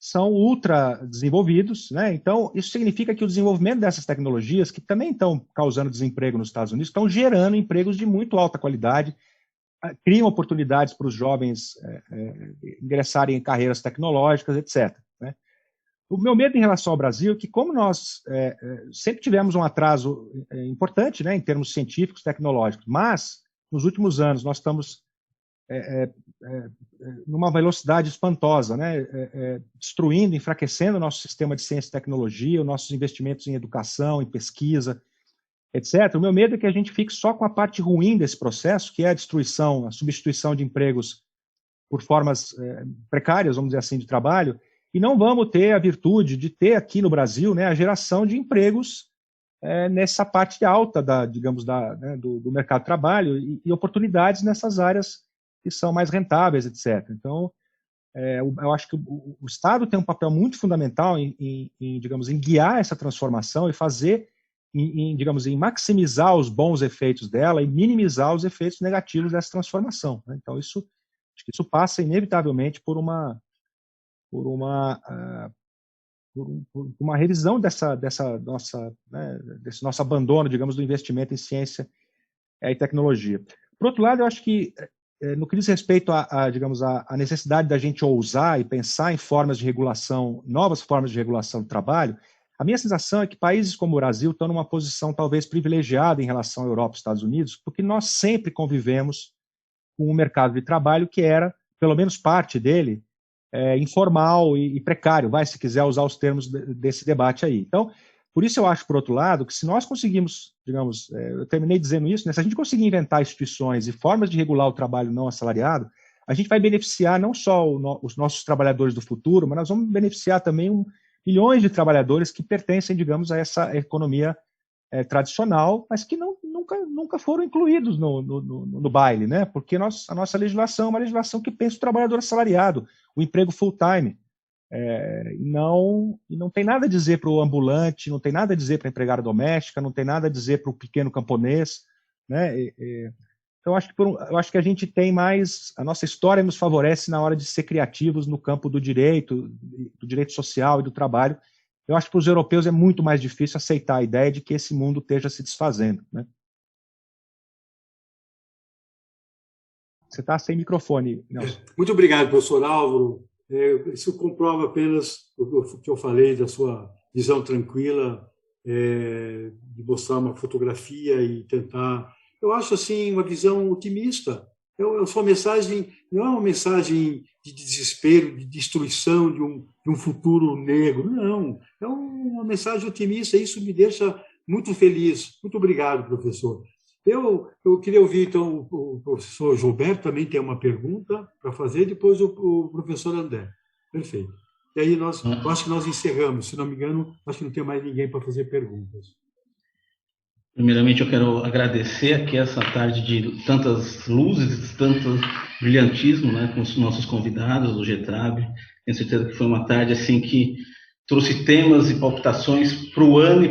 são ultra desenvolvidos, né? Então, isso significa que o desenvolvimento dessas tecnologias, que também estão causando desemprego nos Estados Unidos, estão gerando empregos de muito alta qualidade, criam oportunidades para os jovens ingressarem em carreiras tecnológicas, etc. Né? O meu medo em relação ao Brasil é que, como nós sempre tivemos um atraso importante, né, em termos científicos, tecnológicos, mas nos últimos anos nós estamos numa velocidade espantosa, né, destruindo, enfraquecendo o nosso sistema de ciência e tecnologia, os nossos investimentos em educação, em pesquisa, etc. O meu medo é que a gente fique só com a parte ruim desse processo, que é a destruição, a substituição de empregos por formas precárias, vamos dizer assim, de trabalho, e não vamos ter a virtude de ter aqui no Brasil, né, a geração de empregos nessa parte alta do mercado de trabalho e oportunidades nessas áreas que são mais rentáveis, etc. Então, eu acho que o Estado tem um papel muito fundamental em guiar essa transformação e fazer, em maximizar os bons efeitos dela e minimizar os efeitos negativos dessa transformação. Né? Então, acho que isso passa inevitavelmente por uma revisão desse nosso abandono, do investimento em ciência e tecnologia. Por outro lado, eu acho que no que diz respeito à necessidade da gente ousar e pensar em formas de regulação, novas formas de regulação do trabalho, a minha sensação é que países como o Brasil estão numa posição talvez privilegiada em relação à Europa e Estados Unidos, porque nós sempre convivemos com um mercado de trabalho que era, pelo menos parte dele, informal e precário, se quiser usar os termos desse debate aí. Então, por isso eu acho, por outro lado, que se nós conseguimos, eu terminei dizendo isso, né, se a gente conseguir inventar instituições e formas de regular o trabalho não assalariado, a gente vai beneficiar não só os nossos trabalhadores do futuro, mas nós vamos beneficiar também milhões de trabalhadores que pertencem, a essa economia tradicional, mas que nunca foram incluídos no baile, né? Porque a nossa legislação é uma legislação que pensa o trabalhador assalariado, o emprego full-time. E não tem nada a dizer para o ambulante, não tem nada a dizer para a empregada doméstica, não tem nada a dizer para o pequeno camponês, né? Então, eu acho que a gente tem mais, a nossa história nos favorece na hora de ser criativos no campo do direito social e do trabalho. Eu acho que para os europeus é muito mais difícil aceitar a ideia de que esse mundo esteja se desfazendo, né? Você está sem microfone, Nelson. Muito obrigado, professor Álvaro. Isso comprova apenas o que eu falei da sua visão tranquila, de mostrar uma fotografia e tentar... Eu acho, assim, uma visão otimista. A sua mensagem não é uma mensagem de desespero, de destruição de um futuro negro. Não, é uma mensagem otimista. Isso me deixa muito feliz. Muito obrigado, professor. Eu queria ouvir, então, o professor Gilberto também tem uma pergunta para fazer, depois o professor André. Perfeito. E aí eu acho que nós encerramos. Se não me engano, acho que não tem mais ninguém para fazer perguntas. Primeiramente, eu quero agradecer aqui essa tarde de tantas luzes, tanto brilhantismo, né, com os nossos convidados do GETRAB. Tenho certeza que foi uma tarde assim que trouxe temas e palpitações para o ano e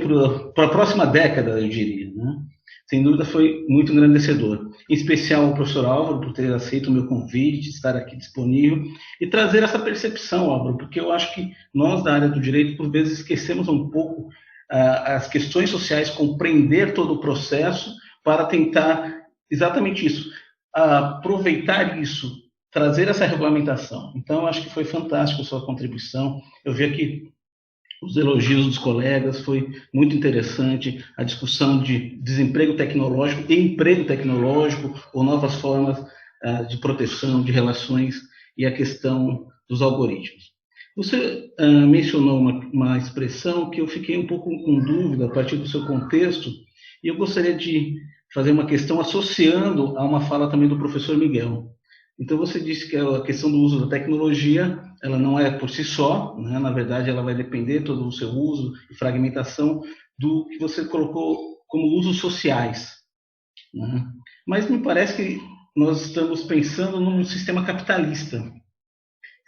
para a próxima década, eu diria, né? Sem dúvida foi muito engrandecedor. Em especial ao professor Álvaro por ter aceito o meu convite, estar aqui disponível e trazer essa percepção, Álvaro, porque eu acho que nós da área do direito, por vezes, esquecemos um pouco as questões sociais, compreender todo o processo para tentar exatamente isso, aproveitar isso, trazer essa regulamentação. Então, eu acho que foi fantástico a sua contribuição. Eu vi aqui os elogios dos colegas, foi muito interessante a discussão de desemprego tecnológico e emprego tecnológico, ou novas formas de proteção de relações e a questão dos algoritmos. Você mencionou uma expressão que eu fiquei um pouco com dúvida a partir do seu contexto, e eu gostaria de fazer uma questão associando a uma fala também do professor Miguel. Então, você disse que a questão do uso da tecnologia, ela não é por si só, né? Na verdade, ela vai depender todo o seu uso e fragmentação do que você colocou como usos sociais, né? Mas me parece que nós estamos pensando num sistema capitalista.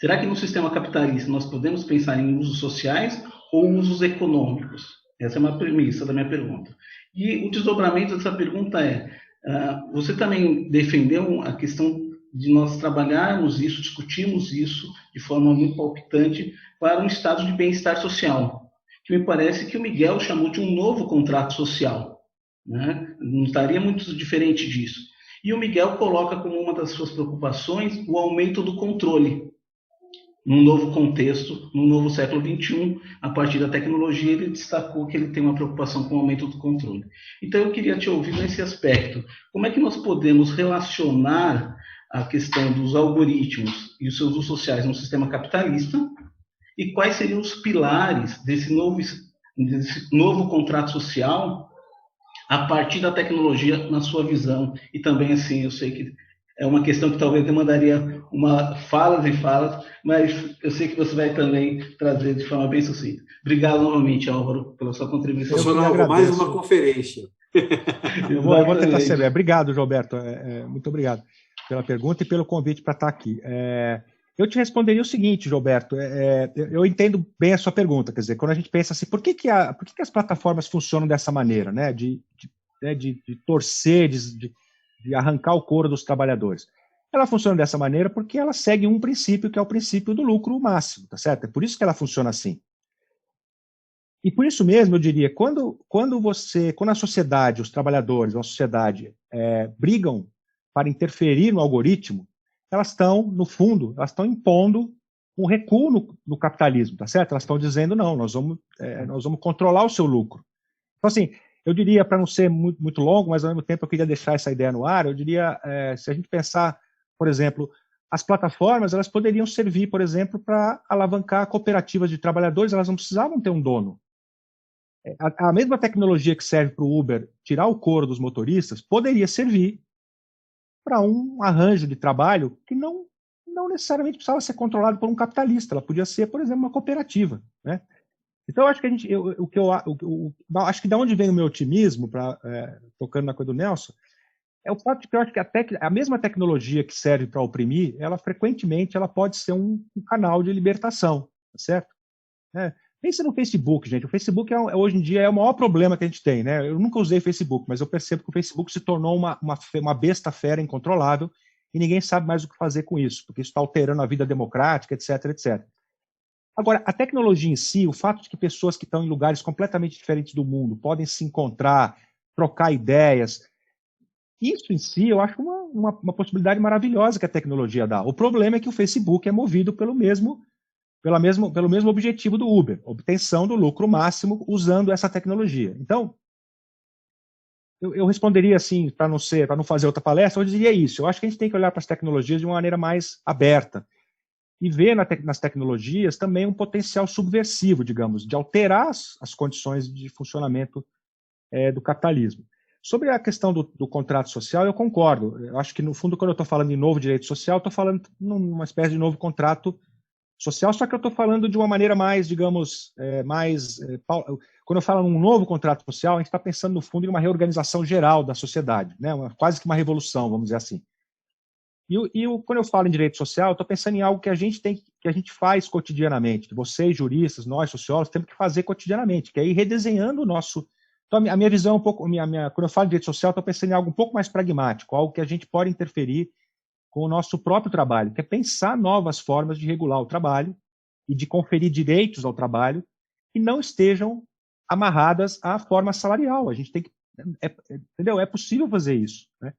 Será que no sistema capitalista nós podemos pensar em usos sociais ou usos econômicos? Essa é uma premissa da minha pergunta. E o desdobramento dessa pergunta você também defendeu a questão de nós trabalharmos isso, discutirmos isso de forma muito palpitante para um estado de bem-estar social, que me parece que o Miguel chamou de um novo contrato social, né? Não estaria muito diferente disso. E o Miguel coloca como uma das suas preocupações o aumento do controle. Num novo contexto, num novo século XXI, a partir da tecnologia, ele destacou que ele tem uma preocupação com o aumento do controle. Então, eu queria te ouvir nesse aspecto. Como é que nós podemos relacionar a questão dos algoritmos e os seus usos sociais no sistema capitalista e quais seriam os pilares desse novo contrato social a partir da tecnologia, na sua visão? E também, assim, eu sei que é uma questão que talvez demandaria falas e falas, mas eu sei que você vai também trazer de forma bem sucinta. Obrigado novamente, Álvaro, pela sua contribuição. Mais uma conferência. Eu vou tentar ser breve. Obrigado, Gilberto. Muito obrigado pela pergunta e pelo convite para estar aqui. Eu te responderia o seguinte, Gilberto, eu entendo bem a sua pergunta, quer dizer, quando a gente pensa assim, por que as plataformas funcionam dessa maneira, né, de torcer, de arrancar o couro dos trabalhadores? Ela funciona dessa maneira porque ela segue um princípio, que é o princípio do lucro máximo, tá certo? É por isso que ela funciona assim. E por isso mesmo, eu diria, quando a sociedade, os trabalhadores, a sociedade brigam para interferir no algoritmo, elas estão, no fundo, elas estão impondo um recuo no capitalismo, tá certo? Elas estão dizendo, não, nós vamos controlar o seu lucro. Então, assim, eu diria, para não ser muito, muito longo, mas ao mesmo tempo eu queria deixar essa ideia no ar, eu diria, se a gente pensar, por exemplo, as plataformas, elas poderiam servir, por exemplo, para alavancar cooperativas de trabalhadores, elas não precisavam ter um dono. A mesma tecnologia que serve para o Uber tirar o couro dos motoristas, poderia servir para um arranjo de trabalho que não necessariamente precisava ser controlado por um capitalista, ela podia ser, por exemplo, uma cooperativa, né? Então, eu acho que acho que da onde vem o meu otimismo, tocando na coisa do Nelson, é o fato de que eu acho que a mesma tecnologia que serve para oprimir, ela frequentemente pode ser um canal de libertação, tá certo? Pensa no Facebook, gente. O Facebook hoje em dia é o maior problema que a gente tem, né? Eu nunca usei Facebook, mas eu percebo que o Facebook se tornou uma besta fera incontrolável e ninguém sabe mais o que fazer com isso, porque isso está alterando a vida democrática, etc, etc. Agora, a tecnologia em si, o fato de que pessoas que estão em lugares completamente diferentes do mundo podem se encontrar, trocar ideias, isso em si eu acho uma possibilidade maravilhosa que a tecnologia dá. O problema é que o Facebook é movido pelo mesmo objetivo do Uber, obtenção do lucro máximo usando essa tecnologia. Então, eu responderia assim, para não fazer outra palestra, eu diria isso. Eu acho que a gente tem que olhar para as tecnologias de uma maneira mais aberta e ver nas tecnologias também um potencial subversivo, digamos, de alterar as condições de funcionamento do capitalismo. Sobre a questão do contrato social, eu concordo. Eu acho que, no fundo, quando eu estou falando em novo direito social, eu estou falando numa espécie de novo contrato social, só que eu estou falando de uma maneira mais, digamos, quando eu falo num novo contrato social, a gente está pensando, no fundo, em uma reorganização geral da sociedade, né? Quase que uma revolução, vamos dizer assim. Quando eu falo em direito social, eu estou pensando em algo que a gente faz cotidianamente, que vocês, juristas, nós, sociólogos, temos que fazer cotidianamente, que é ir redesenhando o nosso... Então, a minha visão é um pouco... Quando eu falo em direito social, eu estou pensando em algo um pouco mais pragmático, algo que a gente pode interferir com o nosso próprio trabalho, que é pensar novas formas de regular o trabalho e de conferir direitos ao trabalho que não estejam amarradas à forma salarial. A gente tem que... entendeu? É possível fazer isso, né?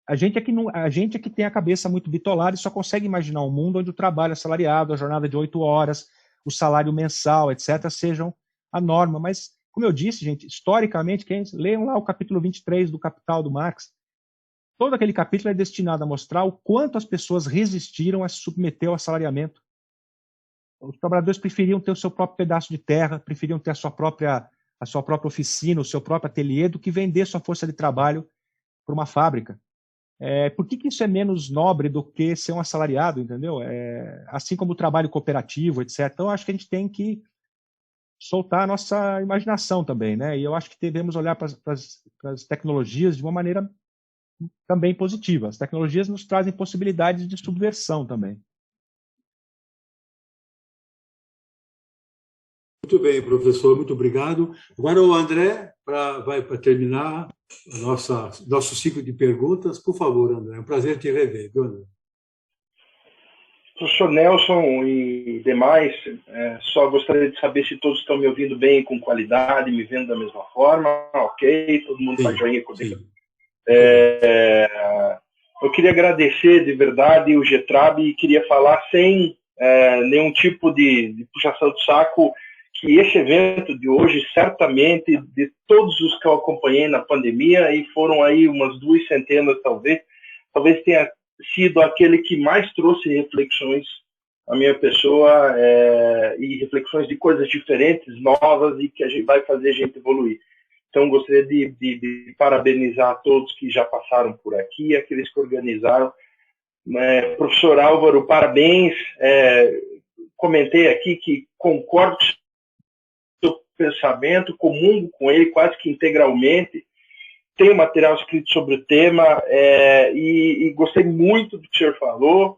A gente é que tem a cabeça muito bitolada e só consegue imaginar um mundo onde o trabalho assalariado, a jornada de 8 horas, o salário mensal, etc., sejam a norma. Mas, como eu disse, gente, historicamente, leiam lá o capítulo 23 do Capital do Marx. Todo aquele capítulo é destinado a mostrar o quanto as pessoas resistiram a se submeter ao assalariamento. Os trabalhadores preferiam ter o seu próprio pedaço de terra, preferiam ter a sua própria oficina, o seu próprio ateliê, do que vender sua força de trabalho para uma fábrica. Por que isso é menos nobre do que ser um assalariado, entendeu? Assim como o trabalho cooperativo, etc. Então, eu acho que a gente tem que soltar a nossa imaginação também, né? E eu acho que devemos olhar para as tecnologias de uma maneira também positiva. As tecnologias nos trazem possibilidades de subversão também. Muito bem, professor, muito obrigado. Agora o André vai para terminar nosso ciclo de perguntas. Por favor, André, é um prazer te rever, viu, André? Professor Nelson e demais, só gostaria de saber se todos estão me ouvindo bem, com qualidade, me vendo da mesma forma. Ok, todo mundo faz joinha comigo. Eu queria agradecer de verdade o GETRAB e queria falar sem nenhum tipo de puxação de saco que esse evento de hoje, certamente, de todos os que eu acompanhei na pandemia, e foram aí umas 2 centenas talvez tenha sido aquele que mais trouxe reflexões à minha pessoa e reflexões de coisas diferentes, novas e que a gente vai fazer a gente evoluir. Então, gostaria de parabenizar todos que já passaram por aqui, aqueles que organizaram. Professor Álvaro, parabéns. Comentei aqui que concordo com o seu pensamento, comungo com ele quase que integralmente. Tenho material escrito sobre o tema e gostei muito do que o senhor falou.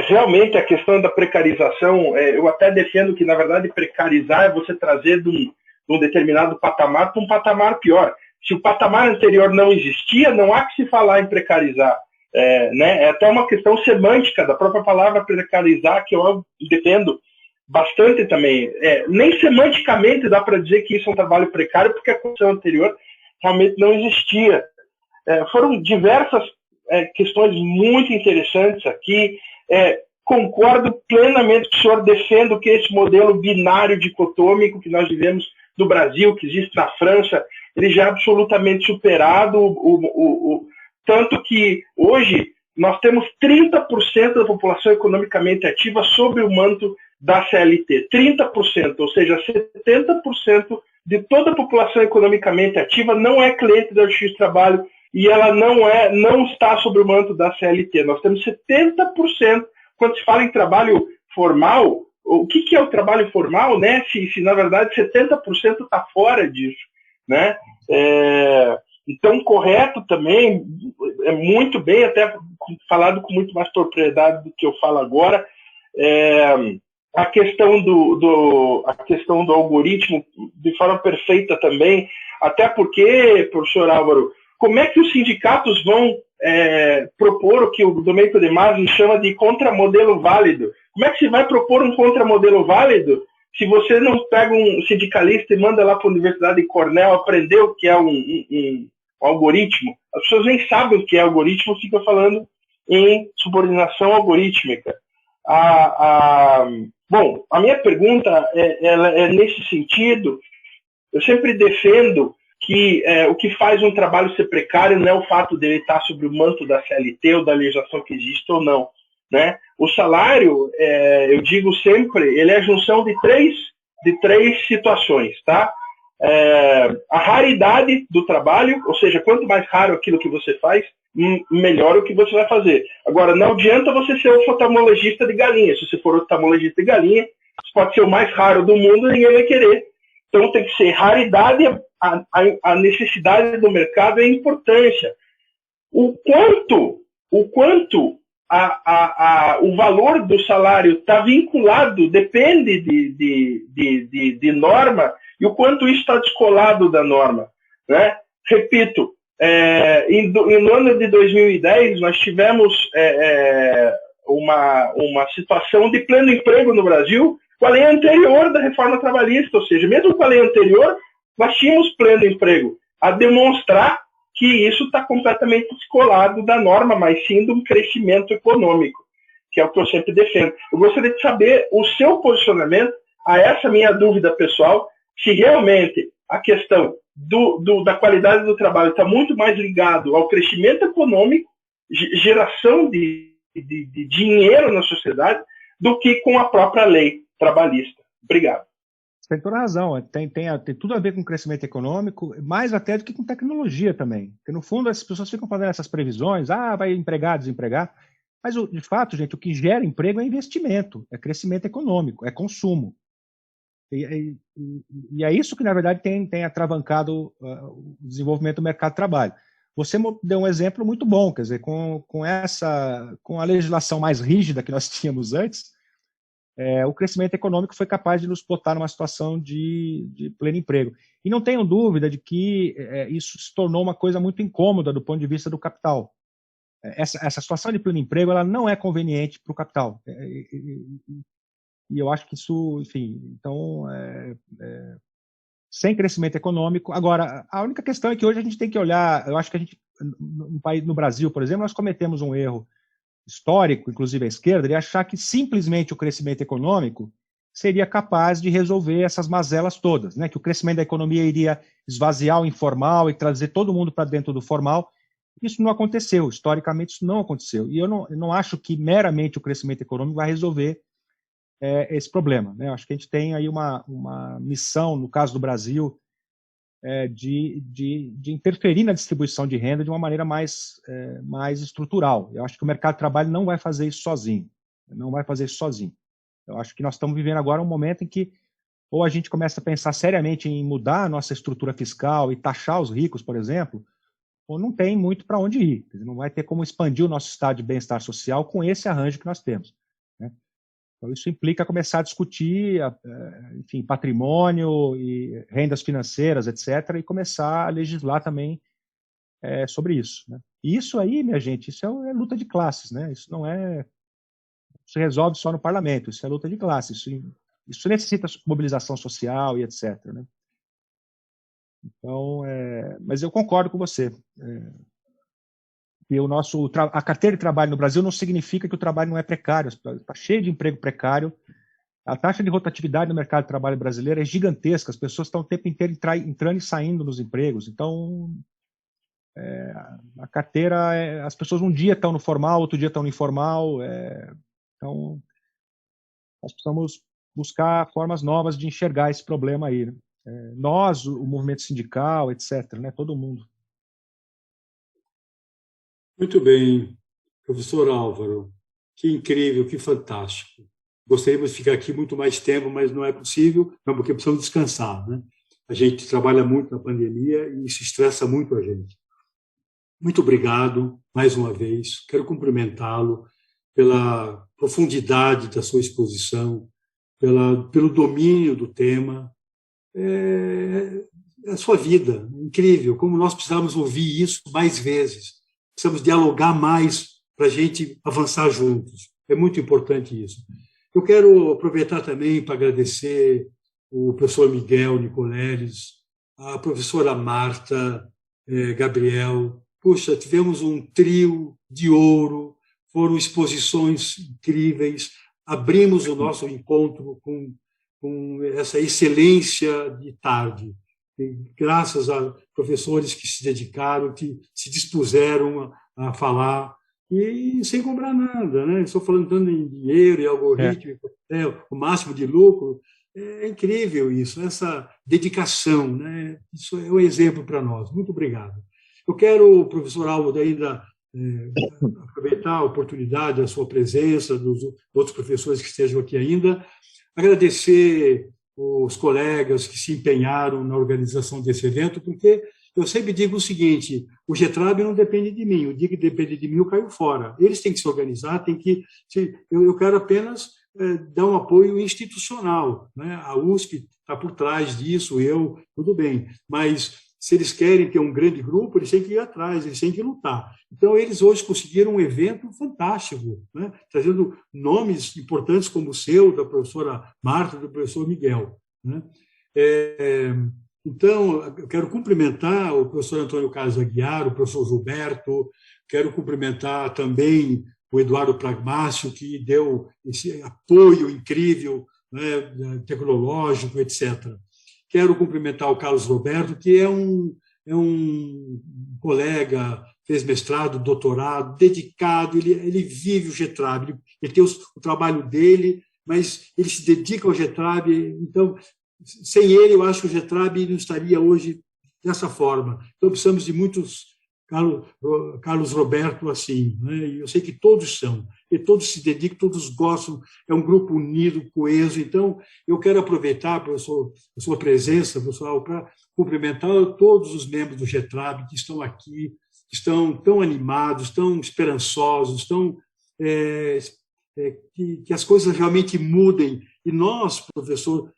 Realmente, a questão da precarização, eu até defendo que, na verdade, precarizar é você trazer de um determinado patamar para um patamar pior. Se o patamar anterior não existia, não há que se falar em precarizar. É até uma questão semântica da própria palavra precarizar, que eu defendo bastante também. Nem semanticamente dá para dizer que isso é um trabalho precário, porque a condição anterior realmente não existia. Foram diversas questões muito interessantes aqui. Concordo plenamente que o senhor defenda que esse modelo binário dicotômico que nós vivemos no Brasil, que existe na França, ele já é absolutamente superado, tanto que hoje nós temos 30% da população economicamente ativa sob o manto da CLT, 30%, ou seja, 70% de toda a população economicamente ativa não é cliente da Justiça do Trabalho e ela não está sob o manto da CLT. Nós temos 70%. Quando se fala em trabalho formal, o que é o trabalho formal, né? Se na verdade 70% está fora disso, né? Então, correto também, muito bem, até falado com muito mais propriedade do que eu falo agora. A questão do algoritmo, de forma perfeita também, até porque, professor Álvaro, como é que os sindicatos vão propor o que o Domenico De Masi chama de contramodelo válido? Como é que se vai propor um contramodelo válido se você não pega um sindicalista e manda lá para a Universidade de Cornell aprender o que é um algoritmo? As pessoas nem sabem o que é algoritmo, ficam falando em subordinação algorítmica. Bom, a minha pergunta é nesse sentido. Eu sempre defendo que o que faz um trabalho ser precário não é o fato dele estar sobre o manto da CLT ou da legislação que existe ou não, né? O salário, eu digo sempre, ele é a junção de três situações, tá? A raridade do trabalho, ou seja, quanto mais raro aquilo que você faz, melhor o que você vai fazer. Agora, não adianta você ser um oftalmologista de galinha. Se você for oftalmologista de galinha, você pode ser o mais raro do mundo e ninguém vai querer. Então tem que ser raridade, a necessidade do mercado e a importância. O quanto o valor do salário está vinculado, depende de norma, e o quanto isso está descolado da norma, né? Repito, no ano de 2010 nós tivemos uma situação de pleno emprego no Brasil com a lei anterior da reforma trabalhista, ou seja, mesmo com a lei anterior, nós tínhamos pleno emprego, a demonstrar que isso está completamente descolado da norma, mas sim de um crescimento econômico, que é o que eu sempre defendo. Eu gostaria de saber o seu posicionamento a essa minha dúvida pessoal, se realmente a questão da qualidade do trabalho está muito mais ligado ao crescimento econômico, geração de dinheiro na sociedade, do que com a própria lei trabalhista. Obrigado. Você tem toda a razão. Tem tudo a ver com crescimento econômico, mais até do que com tecnologia também. Porque, no fundo, as pessoas ficam fazendo essas previsões, vai empregar, desempregar. Mas, de fato, gente, o que gera emprego é investimento, é crescimento econômico, é consumo. E é isso que, na verdade, tem atravancado o desenvolvimento do mercado de trabalho. Você deu um exemplo muito bom, quer dizer, com a legislação mais rígida que nós tínhamos antes, o crescimento econômico foi capaz de nos botar numa situação de pleno emprego. E não tenham dúvida de que isso se tornou uma coisa muito incômoda do ponto de vista do capital. essa situação de pleno emprego ela não é conveniente para o capital. E eu acho que isso, enfim, então, sem crescimento econômico. Agora, a única questão é que hoje a gente tem que olhar, eu acho que a gente, no Brasil, por exemplo, nós cometemos um erro histórico, inclusive a esquerda, de achar que simplesmente o crescimento econômico seria capaz de resolver essas mazelas todas, né? Que o crescimento da economia iria esvaziar o informal e trazer todo mundo para dentro do formal. Isso não aconteceu, historicamente isso não aconteceu. E eu não acho que meramente o crescimento econômico vai resolver esse problema, né? Eu acho que a gente tem aí uma missão, no caso do Brasil, de interferir na distribuição de renda de uma maneira mais estrutural. Eu acho que o mercado de trabalho não vai fazer isso sozinho. Não vai fazer isso sozinho. Eu acho que nós estamos vivendo agora um momento em que ou a gente começa a pensar seriamente em mudar a nossa estrutura fiscal e taxar os ricos, por exemplo, ou não tem muito para onde ir. Não vai ter como expandir o nosso estado de bem-estar social com esse arranjo que nós temos, né? Então, isso implica começar a discutir, enfim, patrimônio e rendas financeiras, etc., e começar a legislar também sobre isso, né? E isso aí, minha gente, isso é luta de classes, né? Isso não se resolve só no parlamento, isso é luta de classes, isso necessita mobilização social e etc., né? Então, mas eu concordo com você. A carteira de trabalho no Brasil não significa que o trabalho não é precário, está cheio de emprego precário. A taxa de rotatividade no mercado de trabalho brasileiro é gigantesca, as pessoas estão o tempo inteiro entrando e saindo nos empregos. Então, a carteira, as pessoas um dia estão no formal, outro dia estão no informal. Então, nós precisamos buscar formas novas de enxergar esse problema aí, né? Nós, o movimento sindical, etc., né? Todo mundo. Muito bem, professor Álvaro. Que incrível, que fantástico. Gostaríamos de ficar aqui muito mais tempo, mas não é possível, não, porque precisamos descansar, né? A gente trabalha muito na pandemia e isso estressa muito a gente. Muito obrigado, mais uma vez. Quero cumprimentá-lo pela profundidade da sua exposição, pelo domínio do tema. A sua vida, incrível, como nós precisamos ouvir isso mais vezes. Precisamos dialogar mais para a gente avançar juntos. É muito importante isso. Eu quero aproveitar também para agradecer o professor Miguel Nicoleles, a professora Marta, Gabriel. Puxa, tivemos um trio de ouro, foram exposições incríveis, abrimos o nosso encontro com essa excelência de tarde, graças a professores que se dedicaram, que se dispuseram a falar, e sem cobrar nada, né? Estou falando tanto em dinheiro e algoritmo, o máximo de lucro. É incrível isso, essa dedicação, né? Isso é um exemplo para nós. Muito obrigado. Eu quero, professor Álvaro, ainda aproveitar a oportunidade, a sua presença, dos outros professores que estejam aqui ainda, agradecer os colegas que se empenharam na organização desse evento, porque eu sempre digo o seguinte: o GETRAB não depende de mim, o dia que depende de mim eu caio fora. Eles têm que se organizar, eu quero apenas dar um apoio institucional, né? A USP está por trás disso, tudo bem, mas se eles querem ter um grande grupo, eles têm que ir atrás, eles têm que lutar. Então, eles hoje conseguiram um evento fantástico, né? Trazendo nomes importantes como o seu, da professora Marta, do professor Miguel, né? Então, eu quero cumprimentar o professor Antônio Carlos Aguiar, o professor Gilberto, quero cumprimentar também o Eduardo Pragmácio, que deu esse apoio incrível, né, tecnológico, etc. Quero cumprimentar o Carlos Roberto, que é um colega, fez mestrado, doutorado, dedicado, ele vive o GETRAB, ele tem o trabalho dele, mas ele se dedica ao GETRAB. Então, sem ele, eu acho que o GETRAB não estaria hoje dessa forma. Então, precisamos de muitos Carlos Roberto assim, né? E eu sei que todos são, e todos se dedicam, todos gostam, é um grupo unido, coeso. Então, eu quero aproveitar a sua presença, pessoal, para cumprimentar todos os membros do GETRAB que estão aqui, que estão tão animados, tão esperançosos, que as coisas realmente mudem. E nós, professor,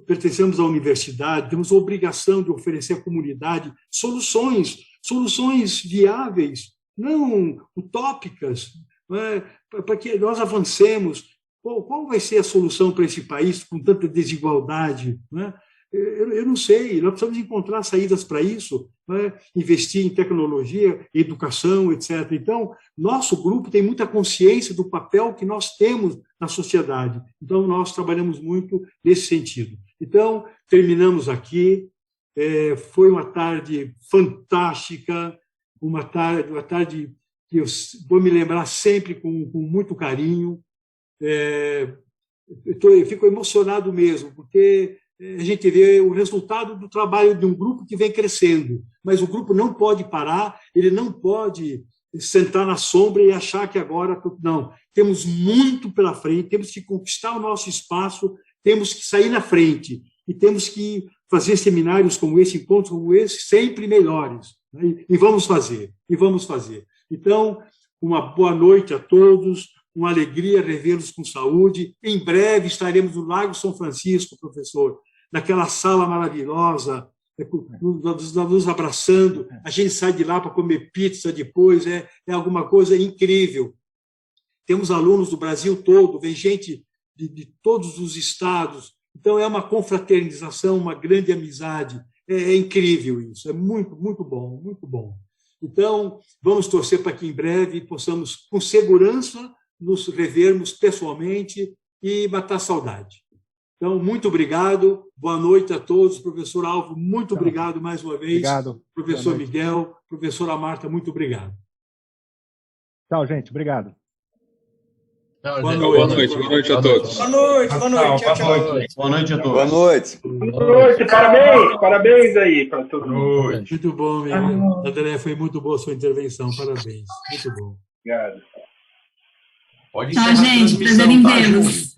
pertencemos à universidade, temos a obrigação de oferecer à comunidade soluções viáveis, não utópicas, para que nós avancemos. Qual vai ser a solução para esse país com tanta desigualdade? Eu não sei, nós precisamos encontrar saídas para isso, investir em tecnologia, educação, etc. Então, nosso grupo tem muita consciência do papel que nós temos na sociedade. Então, nós trabalhamos muito nesse sentido. Então, terminamos aqui. Foi uma tarde fantástica, uma tarde que eu vou me lembrar sempre com muito carinho. Eu fico emocionado mesmo, porque a gente vê o resultado do trabalho de um grupo que vem crescendo, mas o grupo não pode parar, ele não pode sentar na sombra e achar que agora... Não, temos muito pela frente, temos que conquistar o nosso espaço, temos que sair na frente e temos que fazer seminários como esse, encontros como esse, sempre melhores. E vamos fazer. Então, uma boa noite a todos, uma alegria revê-los com saúde. Em breve estaremos no Lago São Francisco, professor, naquela sala maravilhosa, nos abraçando. A gente sai de lá para comer pizza depois, é alguma coisa incrível. Temos alunos do Brasil todo, vem gente de todos os estados. Então, é uma confraternização, uma grande amizade. É incrível isso, é muito, muito bom, muito bom. Então, vamos torcer para que em breve possamos, com segurança, nos revermos pessoalmente e matar saudade. Então, muito obrigado, boa noite a todos. Professor Alvo, muito obrigado mais uma vez. Obrigado. Professor Miguel, professora Marta, muito obrigado. Tchau, gente, obrigado. Boa noite a todos. Boa noite, tchau. Boa noite a todos. Boa noite. Boa noite, parabéns aí para todo mundo. Muito bom, meu irmão. André, foi muito boa a sua intervenção, parabéns. Muito bom. Obrigado. Pode Tchau, gente, prazer em vê-los.